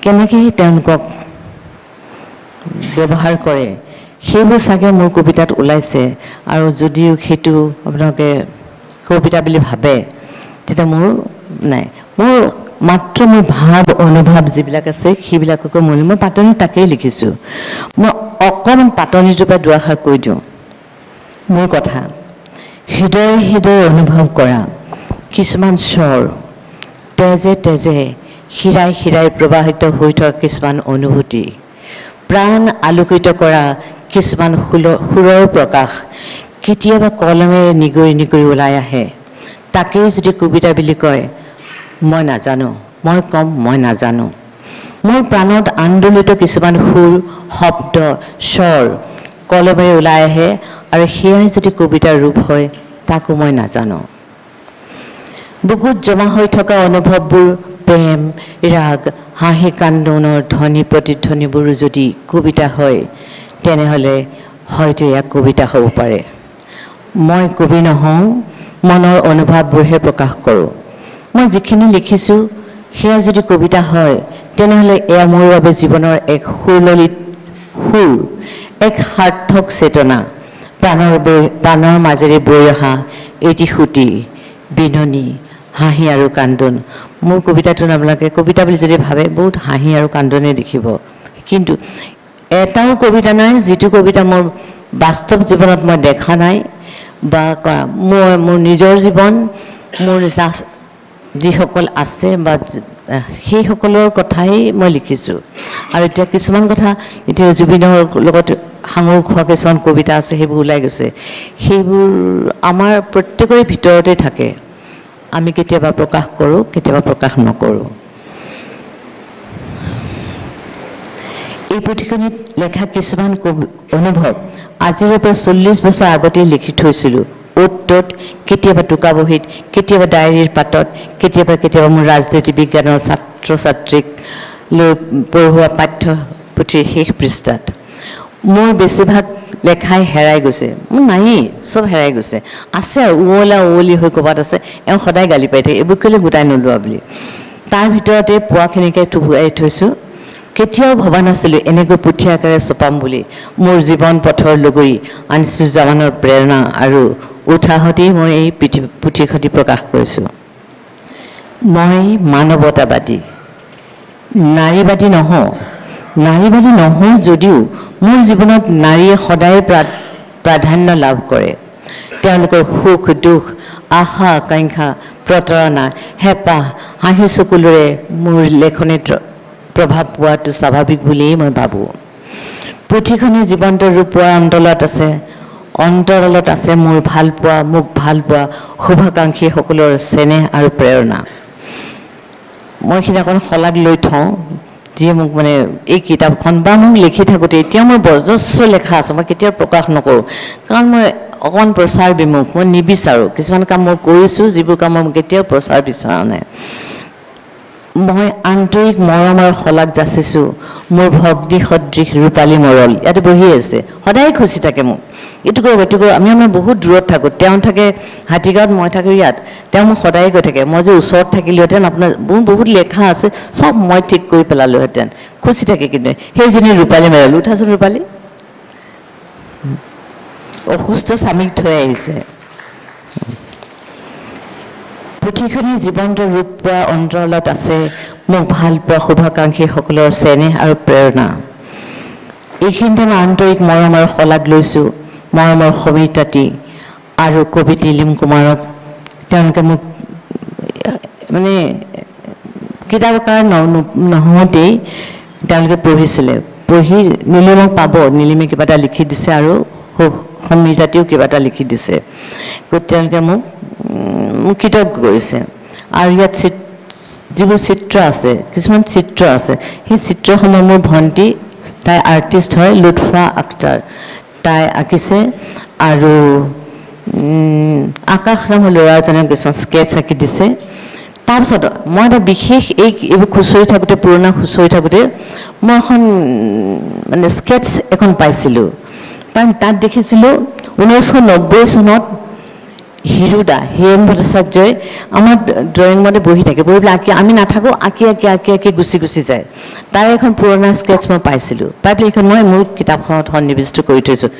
কেনেকৈ তেওঁলোকক ব্যৱহাৰ কৰে সেইবোৰ চাগে মোৰ কবিতাত ওলাইছে আৰু যদিও সেইটো আপোনালোকে কবিতা বুলি ভাবে তেতিয়া মোৰ নাই মোৰ মাত্ৰ মোৰ ভাৱ অনুভৱ যিবিলাক আছে সেইবিলাককে মই পাতনি তাকেই লিখিছোঁ মই অকণমান পাতনিটোৰ পৰা দুআষাৰ কৈ দিওঁ মোৰ কথা হৃদয় অনুভৱ কৰা কিছুমান স্বৰ তেজে শিৰাই শিৰাই প্ৰবাহিত হৈ থকা কিছুমান অনুভূতি, প্ৰাণ আলোকিত কৰা কিছুমান সুৰৰ প্ৰকাশ কেতিয়াবা কলমেৰে নিগৰি নিগৰি ওলাই আহে। তাকেই যদি কবিতা বুলি কয়, মই নাজানো, মই ক'ম মই নাজানো। মোৰ প্ৰাণত আন্দোলিত কিছুমান সুৰ, শব্দ, স্বৰ কলমেৰে ওলাই আহে আৰু সেয়াই যদি কবিতাৰ ৰূপ হয়, তাকো মই নাজানো। বুকুত জমা হৈ থকা অনুভৱবোৰ, প্ৰেম, ৰাগ, হাঁহি কান্দোনৰ ধ্বনি প্ৰতিধ্বনিবোৰো যদি কবিতা হয়, তেনেহ'লে হয়তো এয়া কবিতা হ'ব পাৰে। মই কবি নহওঁ, মনৰ অনুভৱবোৰহে প্ৰকাশ কৰোঁ। মই যিখিনি লিখিছোঁ সেয়া যদি কবিতা হয়, তেনেহ'লে এয়া মোৰ বাবে জীৱনৰ এক সুললিত সুৰ, এক সাৰ্থক চেতনা, প্ৰাণৰ মাজেৰে বৈ অহা এটি সুঁতি, বিননি, হাঁহি আৰু কান্দোন। মোৰ কবিতাটো আপোনালোকে কবিতা বুলি যদি ভাবে, বহুত হাঁহি আৰু কান্দোনে দেখিব। কিন্তু এটাও কবিতা নাই যিটো কবিতা মোৰ বাস্তৱ জীৱনত মই দেখা নাই বা মোৰ নিজৰ জীৱন, মোৰ যিসকল আছে বা সেইসকলৰ কথাই মই লিখিছোঁ। আৰু এতিয়া কিছুমান কথা এতিয়া জুবিনৰ লগত সাঙুৰ খোৱা কিছুমান কবিতা আছে, সেইবোৰ ওলাই গৈছে। সেইবোৰ আমাৰ প্ৰত্যেকৰে ভিতৰতে থাকে। আমি কেতিয়াবা প্ৰকাশ কৰোঁ, কেতিয়াবা প্ৰকাশ নকৰোঁ। এই পুথিখনিত লেখা কিছুমান অনুভৱ আজিৰে পৰা 40 বছৰ আগতেই লিখি থৈছিলোঁ। অ'ত ত'ত, কেতিয়াবা টোকা বহীত, কেতিয়াবা ডায়েৰীৰ পাতত, কেতিয়াবা কেতিয়াবা মোৰ ৰাজনীতি বিজ্ঞানৰ ছাত্ৰ ছাত্ৰীক লৈ পঢ়োৱা পাঠ্যপুথিৰ শেষ পৃষ্ঠাত। মোৰ বেছিভাগ লেখাই হেৰাই গৈছে, মোৰ নায়েই, চব হেৰাই গৈছে। আছে আৰু উৱলি হৈ ক'ৰবাত আছে, এওঁ সদায় গালি পাই থাকে, এইবোৰ কেলৈ গোটাই নোলোৱা বুলি। তাৰ ভিতৰতে পোৱাখিনিকে টুকুৰাই থৈছোঁ। কেতিয়াও ভবা নাছিলোঁ এনেকৈ পুথি আকাৰে ছপাম বুলি। মোৰ জীৱন পথৰ লগৰী আনিছুজ্জামানৰ প্ৰেৰণা আৰু উৎসাহতেই মই এই পুথিখনি প্ৰকাশ কৰিছোঁ। মই মানৱতাবাদী, নাৰীবাদী নহওঁ যদিও মোৰ জীৱনত নাৰীয়ে সদায় প্ৰাধান্য লাভ কৰে। তেওঁলোকৰ সুখ দুখ, আশা আকাংক্ষা, প্ৰতাৰণা, হেঁপাহ, হাঁহি চকুলোৰে মোৰ লেখনিত প্ৰভাৱ পোৱাটো স্বাভাৱিক বুলিয়েই মই ভাবোঁ। পুথিখনিৰ জীৱন্ত ৰূপ পোৱাৰ অন্তৰালত আছে মোৰ ভালপোৱা, মোক ভালপোৱা শুভাকাংক্ষীসকলৰ চেনেহ আৰু প্ৰেৰণা। মই সিদিনাখন শলাগ লৈ থওঁ, যিয়ে মোক মানে এই কিতাপখন বা মোক লিখি থাকোঁতে এতিয়া মোৰ বজস্ৰ লেখা আছে, মই কেতিয়াও প্ৰকাশ নকৰোঁ। কাৰণ মই অকণমান প্ৰচাৰ বিমুখ, মই নিবিচাৰোঁ। কিছুমান কাম মই কৰিছোঁ, যিবোৰ কাম মই কেতিয়াও প্ৰচাৰ বিচৰা নাই। মই আন্তৰিক মৰম আৰু শলাগ যাচিছোঁ মোৰ ভগ্নী সদৃশ ৰূপালী মৰল। ইয়াতে বহি আছে, সদায় খুচি থাকে মোক, এইটো কৰক এইটো কৰক। আমি আমাৰ বহুত দূৰত থাকোঁ, তেওঁ থাকে হাতীগাঁৱত, মই থাকোঁ ইয়াত। তেওঁ মোক সদায় কৈ থাকে, মই যে ওচৰত থাকিলোহেঁতেন আপোনাৰ বহুত লেখা আছে, চব মই ঠিক কৰি পেলালোহেঁতেন। খুচি থাকে কিন্তু সেইজনী ৰূপালী মৰল। উঠাচোন ৰূপালী, অসুস্থ স্বামীক থৈ আহিছে। পুথিখনিৰ জীৱন্ত ৰূপ পোৱা অন্তৰালত আছে মোক ভালপোৱা শুভাকাংক্ষীসকলৰ চেনেহ আৰু প্ৰেৰণা। এইখিনিতে মই আন্তৰিক মৰম আৰু শলাগ লৈছোঁ মৰমৰ সমিতাতী আৰু কবি নীলিম কুমাৰক। তেওঁলোকে মোক মানে কিতাপকাৰ নহওঁতেই তেওঁলোকে পঢ়িছিলে, পঢ়ি নীলিমক পাব, নীলিমে কিবা এটা লিখি দিছে আৰু সমিতাতেও কিবা এটা লিখি দিছে। তেওঁলোকে মোক কৃতজ্ঞ কৰিছে। আৰু ইয়াত যিবোৰ চিত্ৰ আছে, কিছুমান চিত্ৰ আছে, সেই চিত্ৰসমূহ মোৰ ভণ্টি, তাই আৰ্টিষ্ট হয়, লুৎফা আখতাৰ, তাই আঁকিছে। আৰু আকাশ নামৰ ল'ৰা এজনে কিছুমান স্কেটছ আঁকি দিছে। তাৰপিছত মই এটা বিশেষ এইবোৰ খুচৰি থাকোঁতে, পুৰণা খুচৰি থাকোঁতে মই এখন মানে স্কেটছ এখন পাইছিলোঁ। তাত দেখিছিলোঁ 1990 চনত হীৰেণ ভট্টাচাৰ্যই আমাৰ ড্ৰয়িং ৰুমতে বহি থাকে, বহি পেলাই আমি নাথাকোঁ, আঁকি গুচি যায়। তাৰ এখন পুৰণা স্কেটছ মই পাইছিলোঁ, পাই পেলাই এইখন মই মোৰ কিতাপখনত সন্নিৱিষ্ট কৰি থৈছোঁ।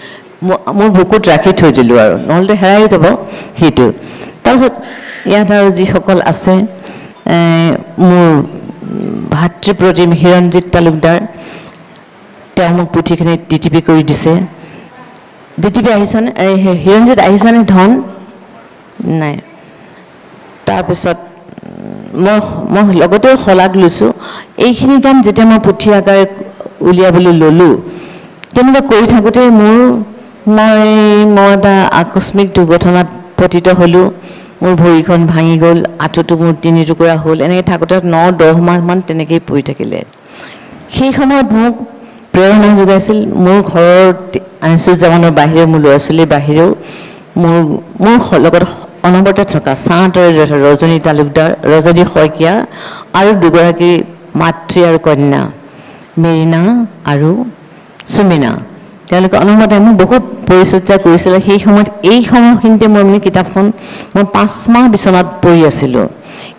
মোৰ বুকুত ৰাখি থৈ দিলোঁ, আৰু নহ'লেতো হেৰাই যাব সেইটো। তাৰপিছত ইয়াত আৰু যিসকল আছে, মোৰ ভাতৃপ্ৰতিম হিৰণজিৎ তালুকদাৰ, তেওঁ মোক পুথিখিনি ডিটিপি কৰি দিছে। ডিটিপি আহিছেনে? হিৰণজিৎ আহিছেনে? ধন নাই। তাৰপিছত মই লগতে শলাগ লৈছোঁ এইখিনি কাম যেতিয়া মই পুথি আকাৰে উলিয়াবলৈ ল'লোঁ তেনেকুৱা কৰি থাকোঁতে মই এটা আকস্মিক দুৰ্ঘটনাত পতিত হ'লোঁ মোৰ ভৰিখন ভাঙি গ'ল আঁঠুটো মোৰ 3 টুকুৰা হ'ল এনেকৈ থাকোঁতে 9-10 মাহমান তেনেকৈয়ে পৰি থাকিলে সেই সময়ত মোক প্ৰেৰণা যোগাইছিল মোৰ ঘৰৰ আনিছুজ্জামানৰ বাহিৰে মোৰ ল'ৰা ছোৱালীৰ বাহিৰেও মোৰ লগত অনবৰতে থকা চাঁতৰে ৰজনী তালুকদাৰ ৰজনী শইকীয়া আৰু দুগৰাকী মাতৃ আৰু কন্যা মেৰিনা আৰু সুমিনা তেওঁলোকে অনবৰতে মোক বহুত পৰিচৰ্যা কৰিছিলে সেই সময়ত এই সময়খিনিতে মই মানে কিতাপখন মই 5 মাহ বিচনাত পৰি আছিলোঁ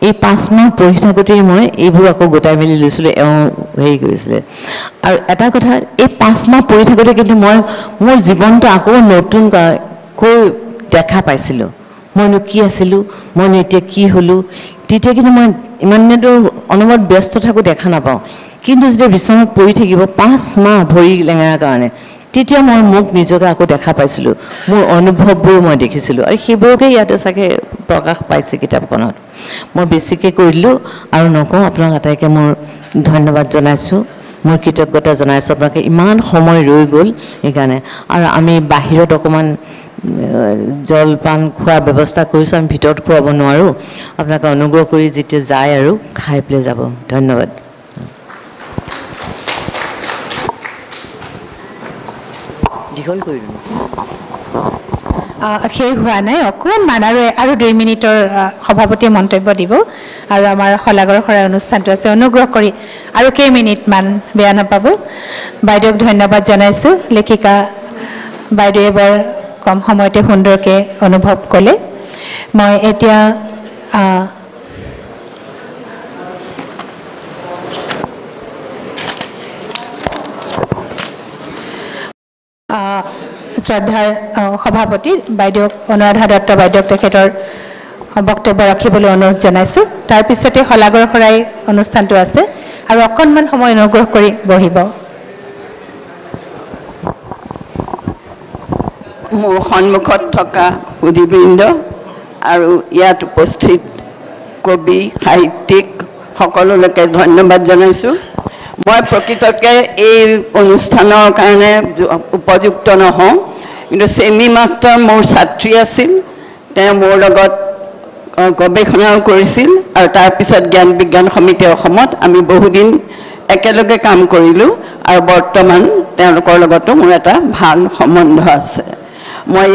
এই 5 মাহ পঢ়ি থাকোঁতেই মই এইবোৰ আকৌ গোটাই মেলি লৈছিলোঁ হেৰি কৰিছিলে আৰু এটা কথা এই 5 মাহ পঢ়ি থাকোঁতে কিন্তু মই মোৰ জীৱনটো আকৌ নতুনকৈ দেখা পাইছিলোঁ মইনো কি আছিলোঁ মইনো এতিয়া কি হ'লোঁ তেতিয়া কিন্তু মই ইমানেতো অনবৰত ব্যস্ত থাকোঁ দেখা নাপাওঁ কিন্তু যেতিয়া বিচনাত পৰি থাকিব 5 মাহ ভৰি লেঙাৰ কাৰণে তেতিয়া মই মোক নিজকে আকৌ দেখা পাইছিলোঁ মোৰ অনুভৱবোৰ মই দেখিছিলোঁ আৰু সেইবোৰকে ইয়াতে চাগে প্ৰকাশ পাইছে কিতাপখনত মই বেছিকৈ কৰি দিলোঁ আৰু নকওঁ আপোনাক আটাইকে মোৰ ধন্যবাদ জনাইছোঁ মোৰ কৃতজ্ঞতা জনাইছোঁ আপোনালোকে ইমান সময় ৰৈ গ'ল সেইকাৰণে আৰু আমি বাহিৰত অকণমান জলপান খোৱাৰ ব্যৱস্থা কৰিছোঁ আমি ভিতৰত খুৱাব নোৱাৰোঁ আপোনালোকে অনুগ্ৰহ কৰি যেতিয়া যায় আৰু খাই পেলাই যাব ধন্যবাদ দীঘল কৰি দিলোঁ শেষ হোৱা নাই অকণমান আৰু 2 মিনিটৰ সভাপতিয়ে মন্তব্য দিব আৰু আমাৰ শলাগৰ শৰাই অনুষ্ঠানটো আছে অনুগ্ৰহ কৰি আৰু কেইমিনিটমান বেয়া নাপাব বাইদেউক ধন্যবাদ জনাইছোঁ লেখিকা বাইদেৱে বৰ কম সময়তে সুন্দৰকৈ অনুভৱ ক'লে মই এতিয়া শ্ৰদ্ধাৰ সভাপতি বাইদেউক অনুৰাধা দত্ত বাইদেউক তেখেতৰ বক্তব্য ৰাখিবলৈ অনুৰোধ জনাইছোঁ তাৰপিছতে শলাগৰ শৰাই অনুষ্ঠানটো আছে আৰু অকণমান সময় অনুগ্ৰহ কৰি বহিব মোৰ সন্মুখত থকা সুধীবৃন্দ আৰু ইয়াত উপস্থিত কবি সাহিত্যিক সকলোলৈকে ধন্যবাদ জনাইছোঁ মই প্ৰকৃততে এই অনুষ্ঠানৰ কাৰণে উপযুক্ত নহওঁ কিন্তু চেমি মাষ্টৰ মোৰ ছাত্ৰী আছিল তেওঁ মোৰ লগত গৱেষণাও কৰিছিল আৰু তাৰপিছত জ্ঞান বিজ্ঞান সমিতি অসমত আমি বহুদিন একেলগে কাম কৰিলোঁ আৰু বৰ্তমান তেওঁলোকৰ লগতো মোৰ এটা ভাল সম্বন্ধ আছে মই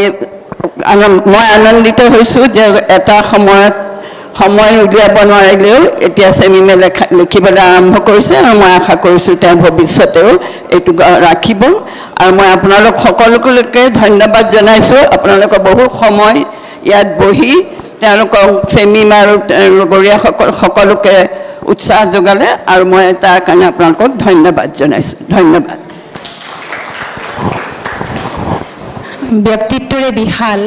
আনন্দিত হৈছোঁ যে এটা সময়ত সময় উলিয়াব নোৱাৰিলেও এতিয়া চেমিমে লিখিবলৈ আৰম্ভ কৰিছে আৰু মই আশা কৰিছোঁ তেওঁ ভৱিষ্যতেও এইটো ৰাখিব আৰু মই আপোনালোক সকলোকে ধন্যবাদ জনাইছোঁ আপোনালোকে বহু সময় ইয়াত বহি তেওঁলোকক চেমিম আৰু লগৰীয়া সকলোকে উৎসাহ যোগালে আৰু মই তাৰ কাৰণে আপোনালোকক ধন্যবাদ জনাইছোঁ ধন্যবাদ ব্যক্তিত্বৰে বিশাল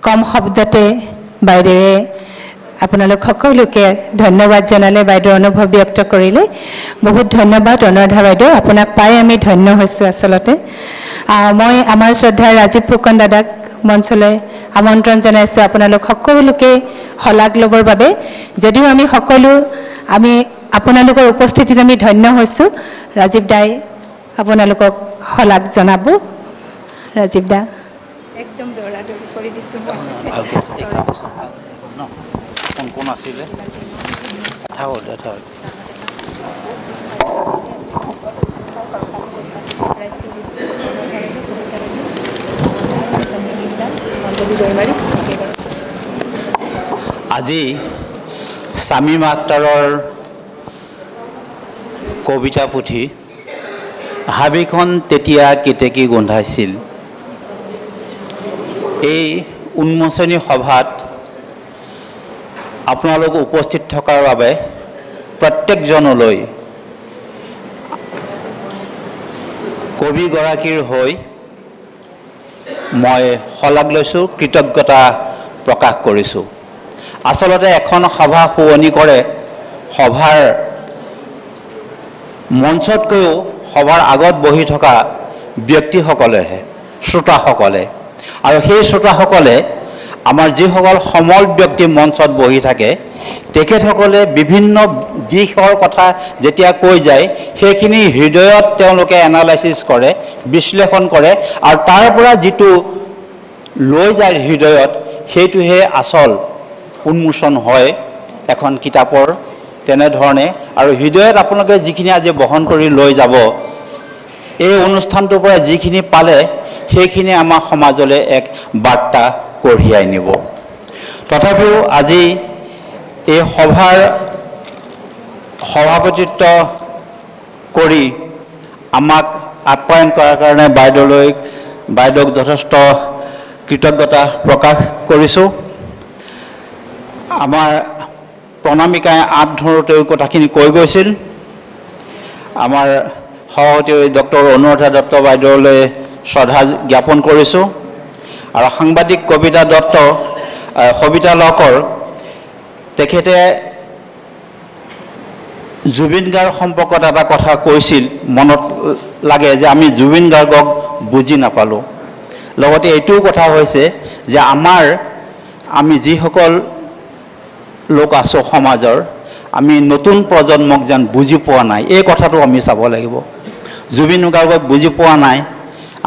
কম শব্দতে বাইদেৱে আপোনালোক সকলোকে ধন্যবাদ জনালে বাইদেউৰ অনুভৱ ব্যক্ত কৰিলে বহুত ধন্যবাদ অনুৰাধা বাইদেউ আপোনাক পাই আমি ধন্য হৈছোঁ আচলতে মই আমাৰ শ্ৰদ্ধাৰ ৰাজীৱ ফুকন দাদাক মঞ্চলৈ আমন্ত্ৰণ জনাইছোঁ আপোনালোক সকলোকে শলাগ ল'বৰ বাবে যদিও আমি সকলো আপোনালোকৰ উপস্থিতিত আমি ধন্য হৈছোঁ ৰাজীৱ দাই আপোনালোকক শলাগ জনাব ৰাজীৱ দা একদম দৌৰা-দৌৰি কৰি দিছোঁ কোন আছিলে আজি শামীম আখতাৰৰ কবিতা পুথি হাবিখন তেতিয়া কেতেকী গোন্ধাইছিল এই উন্মোচনী সভাত আপোনালোক উপস্থিত থকাৰ বাবে প্ৰত্যেকজনলৈ কবিগৰাকীৰ হৈ মই শলাগ লৈছোঁ কৃতজ্ঞতা প্ৰকাশ কৰিছোঁ আচলতে এখন সভা শুৱনি কৰে সভাৰ মঞ্চতকৈও সভাৰ আগত বহি থকা ব্যক্তিসকলেহে শ্ৰোতাসকলে আৰু সেই শ্ৰোতাসকলে আমাৰ যিসকল সমল ব্যক্তি মঞ্চত বহি থাকে তেখেতসকলে বিভিন্ন দিশৰ কথা যেতিয়া কৈ যায় সেইখিনি হৃদয়ত তেওঁলোকে এনালাইচিছ কৰে বিশ্লেষণ কৰে আৰু তাৰ পৰা যিটো লৈ যায় হৃদয়ত সেইটোহে আচল উন্মোচন হয় এখন কিতাপৰ তেনেধৰণে আৰু হৃদয়ত আপোনালোকে যিখিনি আজি বহন কৰি লৈ যাব এই অনুষ্ঠানটোৰ পৰা যিখিনি পালে সেইখিনি আমাৰ সমাজলৈ এক বাৰ্তা কঢ়িয়াই নিব তথাপিও আজি এই সভাৰ সভাপতিত্ব কৰি আমাক আপ্যায়ন কৰাৰ কাৰণে বাইদেউক যথেষ্ট কৃতজ্ঞতা প্ৰকাশ কৰিছোঁ আমাৰ প্ৰণামিকাই আঁত ধৰোঁতেও কথাখিনি কৈ গৈছিল আমাৰ সভাপতি ডক্টৰ অনুৰাধা দত্ত বাইদেউলৈ শ্ৰদ্ধা জ্ঞাপন কৰিছোঁ আৰু সাংবাদিক সবিতা লকৰ তেখেতে জুবিন গাৰ্গ সম্পৰ্কত এটা কথা কৈছিল মনত লাগে যে আমি জুবিন গাৰ্গক বুজি নাপালোঁ লগতে এইটোও কথা হৈছে যে আমি যিসকল লোক আছোঁ সমাজৰ আমি নতুন প্ৰজন্মক যেন বুজি পোৱা নাই এই কথাটো আমি চাব লাগিব জুবিন গাৰ্গক বুজি পোৱা নাই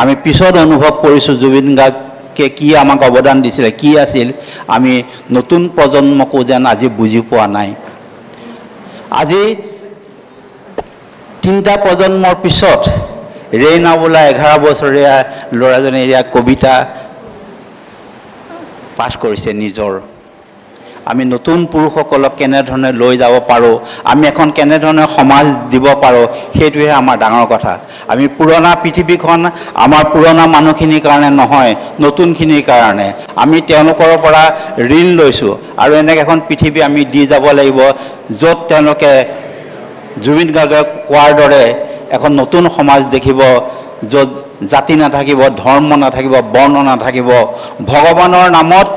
আমি পিছত অনুভৱ কৰিছোঁ জুবিন গাৰ্গে কি আমাক অৱদান দিছিলে কি আছিল আমি নতুন প্ৰজন্মকো যেন আজি বুজি পোৱা নাই আজি 3টা প্ৰজন্মৰ পিছত ৰেইনা বোলা 11 বছৰীয়া ল'ৰাজনে এয়া কবিতা পাঠ কৰিছে নিজৰ আমি নতুন পুৰুষসকলক কেনেধৰণে লৈ যাব পাৰোঁ আমি এখন কেনেধৰণে সমাজ দিব পাৰোঁ সেইটোহে আমাৰ ডাঙৰ কথা আমি পুৰণা পৃথিৱীখন আমাৰ পুৰণা মানুহখিনিৰ কাৰণে নহয় নতুনখিনিৰ কাৰণে আমি তেওঁলোকৰ পৰা ঋণ লৈছোঁ আৰু এনেকৈ এখন পৃথিৱী আমি দি যাব লাগিব য'ত তেওঁলোকে জুবিন গাৰ্গে কোৱাৰ দৰে এখন নতুন সমাজ দেখিব য'ত জাতি নাথাকিব ধৰ্ম নাথাকিব বৰ্ণ নাথাকিব ভগৱানৰ নামত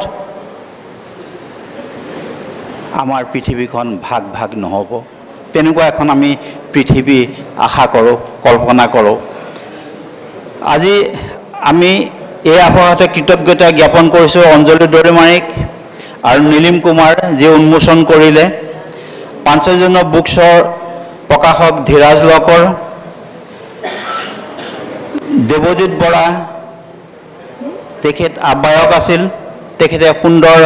আমাৰ পৃথিৱীখন ভাগ নহ'ব তেনেকুৱা এখন আমি পৃথিৱী আশা কৰোঁ কল্পনা কৰোঁ আজি আমি এই আৱহাওয়াতে কৃতজ্ঞতা জ্ঞাপন কৰিছোঁ অঞ্জলি দৰিমাৰীক আৰু নীলিম কুমাৰ যি উন্মোচন কৰিলে পাঞ্চজন্য বুকছৰ প্ৰকাশক ধীৰাজ লকৰ দেৱজিৎ বৰা তেখেত আহ্বায়ক আছিল তেখেতে সুন্দৰ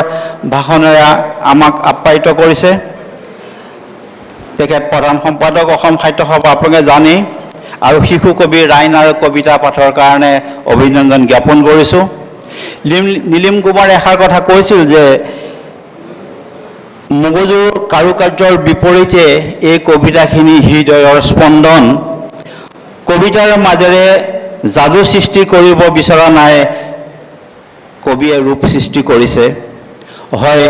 ভাষণেৰে আমাক আপ্যায়িত কৰিছে তেখেত প্ৰধান সম্পাদক অসম সাহিত্য সভা আপোনালোকে জানেই আৰু শিশু কবি ৰাইনাৰ কবিতা পাঠৰ কাৰণে অভিনন্দন জ্ঞাপন কৰিছোঁ নীলিম কুমাৰে এষাৰ কথা কৈছিল যে মগজুৰ কাৰুকাৰ্যৰ বিপৰীতে এই কবিতাখিনি হৃদয়ৰ স্পন্দন কবিতাৰ মাজেৰে যাদু সৃষ্টি কৰিব বিচৰা নাই কবিয়ে ৰূপ সৃষ্টি কৰিছে হয়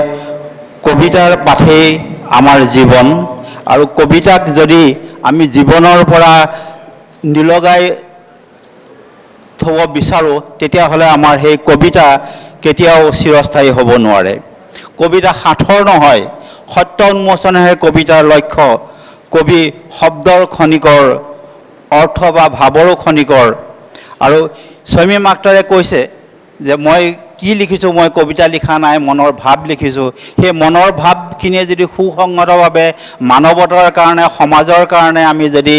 কবিতাৰ পাঠেই আমাৰ জীৱন আৰু কবিতাক যদি আমি জীৱনৰ পৰা নিলগাই থ'ব বিচাৰোঁ তেতিয়াহ'লে আমাৰ সেই কবিতা কেতিয়াও চিৰস্থায়ী হ'ব নোৱাৰে কবিতা সাঁথৰ নহয় সত্য উন্মোচনহে কবিতাৰ লক্ষ্য কবি শব্দৰ খনিকৰ অৰ্থ বা ভাৱৰো খনিকৰ আৰু স্বামী মাক্তাৰে কৈছে যে মই কি লিখিছোঁ মই কবিতা লিখা নাই মনৰ ভাৱ লিখিছোঁ সেই মনৰ ভাৱখিনিয়ে যদি সুসংগতভাৱে মানৱতাৰ কাৰণে সমাজৰ কাৰণে আমি যদি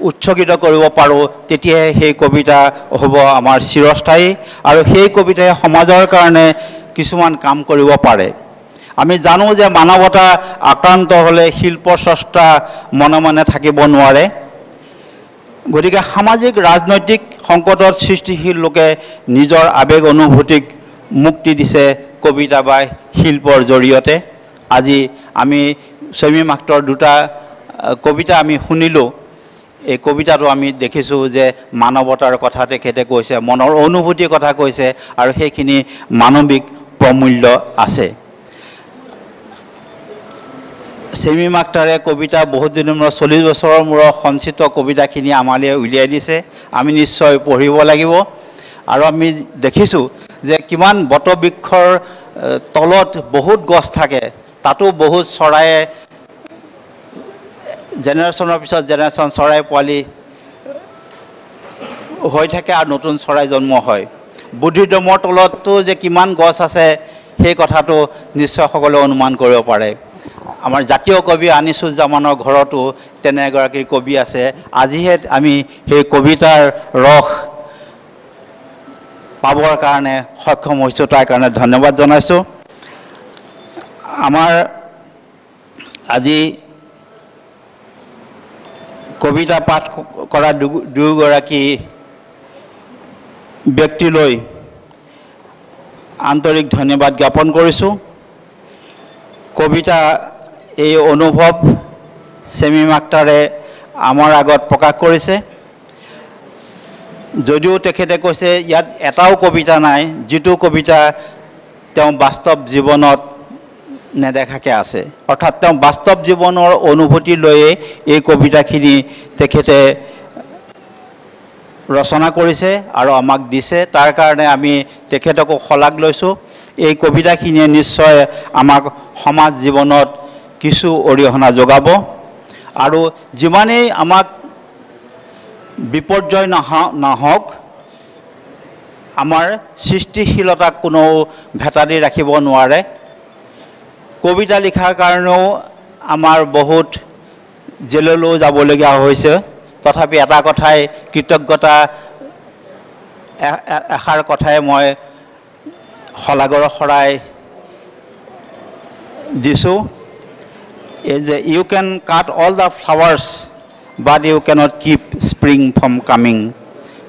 উৎসৰ্গিত কৰিব পাৰোঁ তেতিয়াহে সেই কবিতা হ'ব আমাৰ চিৰস্থায়ী আৰু সেই কবিতাই সমাজৰ কাৰণে কিছুমান কাম কৰিব পাৰে আমি জানো যে মানৱতা আক্ৰান্ত হ'লে শিল্প স্ৰষ্টা মনে থাকিব নোৱাৰে গতিকে সামাজিক ৰাজনৈতিক সংকটত সৃষ্টিশীল লোকে নিজৰ আবেগ অনুভূতিক মুক্তি দিছে কবিতা বা শিল্পৰ জৰিয়তে আজি আমি স্বামী মাক্তৰ 2টা কবিতা আমি শুনিলোঁ এই কবিতাটো আমি দেখিছোঁ যে মানৱতাৰ কথা তেখেতে কৈছে মনৰ অনুভূতিৰ কথা কৈছে আৰু সেইখিনি মানৱিক প্ৰমূল্য আছে স্বামী মাক্তাৰে কবিতা বহুত দিনৰ মূৰত 40 বছৰৰ মূৰত সঞ্চিত কবিতাখিনি আমালৈ উলিয়াই দিছে আমি নিশ্চয় পঢ়িব লাগিব আৰু আমি দেখিছোঁ যে কিমান বটবৃক্ষৰ তলত বহুত গছ থাকে তাতো বহুত চৰায়ে জেনেৰেশ্যনৰ পিছত জেনেৰেশ্যন চৰাই পোৱালি হৈ থাকে আৰু নতুন চৰাই জন্ম হয় বুদ্ধিডমৰ তলতো যে কিমান গছ আছে সেই কথাটো নিশ্চয় সকলোৱে অনুমান কৰিব পাৰে আমাৰ জাতীয় কবি আনিছুজ্জামানৰ ঘৰতো তেনে এগৰাকী কবি আছে আজিহে আমি সেই কবিতাৰ ৰস পাবৰ কাৰণে সক্ষম হৈছোঁ তাৰ কাৰণে ধন্যবাদ জনাইছোঁ আমাৰ আজি কবিতা পাঠ কৰা দুগৰাকী ব্যক্তিলৈ আন্তৰিক ধন্যবাদ জ্ঞাপন কৰিছোঁ কবিতা এই অনুভৱ ছেমিম আক্তাৰে আমাৰ আগত প্ৰকাশ কৰিছে যদিও তেখেতে কৈছে ইয়াত এটাও কবিতা নাই যিটো কবিতা তেওঁ বাস্তৱ জীৱনত নেদেখাকৈ আছে অৰ্থাৎ তেওঁ বাস্তৱ জীৱনৰ অনুভূতি লৈয়ে এই কবিতাখিনি তেখেতে ৰচনা কৰিছে আৰু আমাক দিছে তাৰ কাৰণে আমি তেখেতকো শলাগ লৈছোঁ এই কবিতাখিনিয়ে নিশ্চয় আমাক সমাজ জীৱনত কিছু অৰিহণা যোগাব আৰু যিমানেই আমাক বিপৰ্যয় নহওক আমাৰ সৃষ্টিশীলতাক কোনো ভেটা দি ৰাখিব নোৱাৰে কবিতা লিখাৰ কাৰণেও আমাৰ বহুত জেললৈও যাবলগীয়া হৈছে তথাপি এটা কথাই কৃতজ্ঞতা এষাৰ কথাই মই শলাগৰ শৰাই দিছোঁ is you can cut all the flowers but you cannot keep spring from coming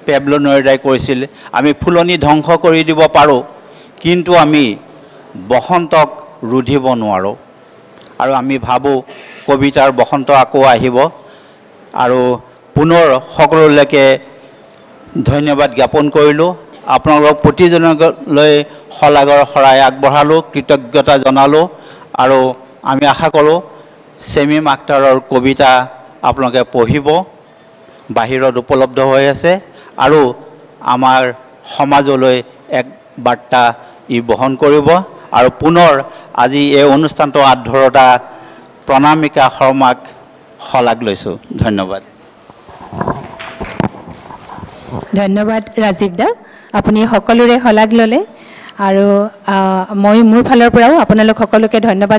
পেবলো নয়ডাই কৈছিল আমি ফুলনি ধ্বংস কৰি দিব পাৰোঁ কিন্তু আমি বসন্তক ৰুধিব নোৱাৰোঁ আৰু আমি ভাবোঁ কবিতাৰ বসন্ত আকৌ আহিব আৰু পুনৰ সকলোলৈকে ধন্যবাদ জ্ঞাপন কৰিলোঁ আপোনালোক প্ৰতিজনলৈ শলাগৰ শৰাই আগবঢ়ালোঁ কৃতজ্ঞতা জনালোঁ আৰু আমি আশা কৰোঁ ছেমিম আক্তাৰৰ কবিতা আপোনালোকে পঢ়িব বাহিৰত উপলব্ধ হৈ আছে আৰু আমাৰ সমাজলৈ এক বাৰ্তা ই বহন কৰিব আৰু পুনৰ আজি এই অনুষ্ঠানটো আধৰুৱা প্ৰণামিকা শৰ্মাক শলাগ লৈছোঁ ধন্যবাদ ধন্যবাদ ৰাজীৱ দা আপুনি সকলোৰে শলাগ ল'লে আৰু মই মোৰ ফালৰ পৰাও আপোনালোক সকলোকে ধন্যবাদ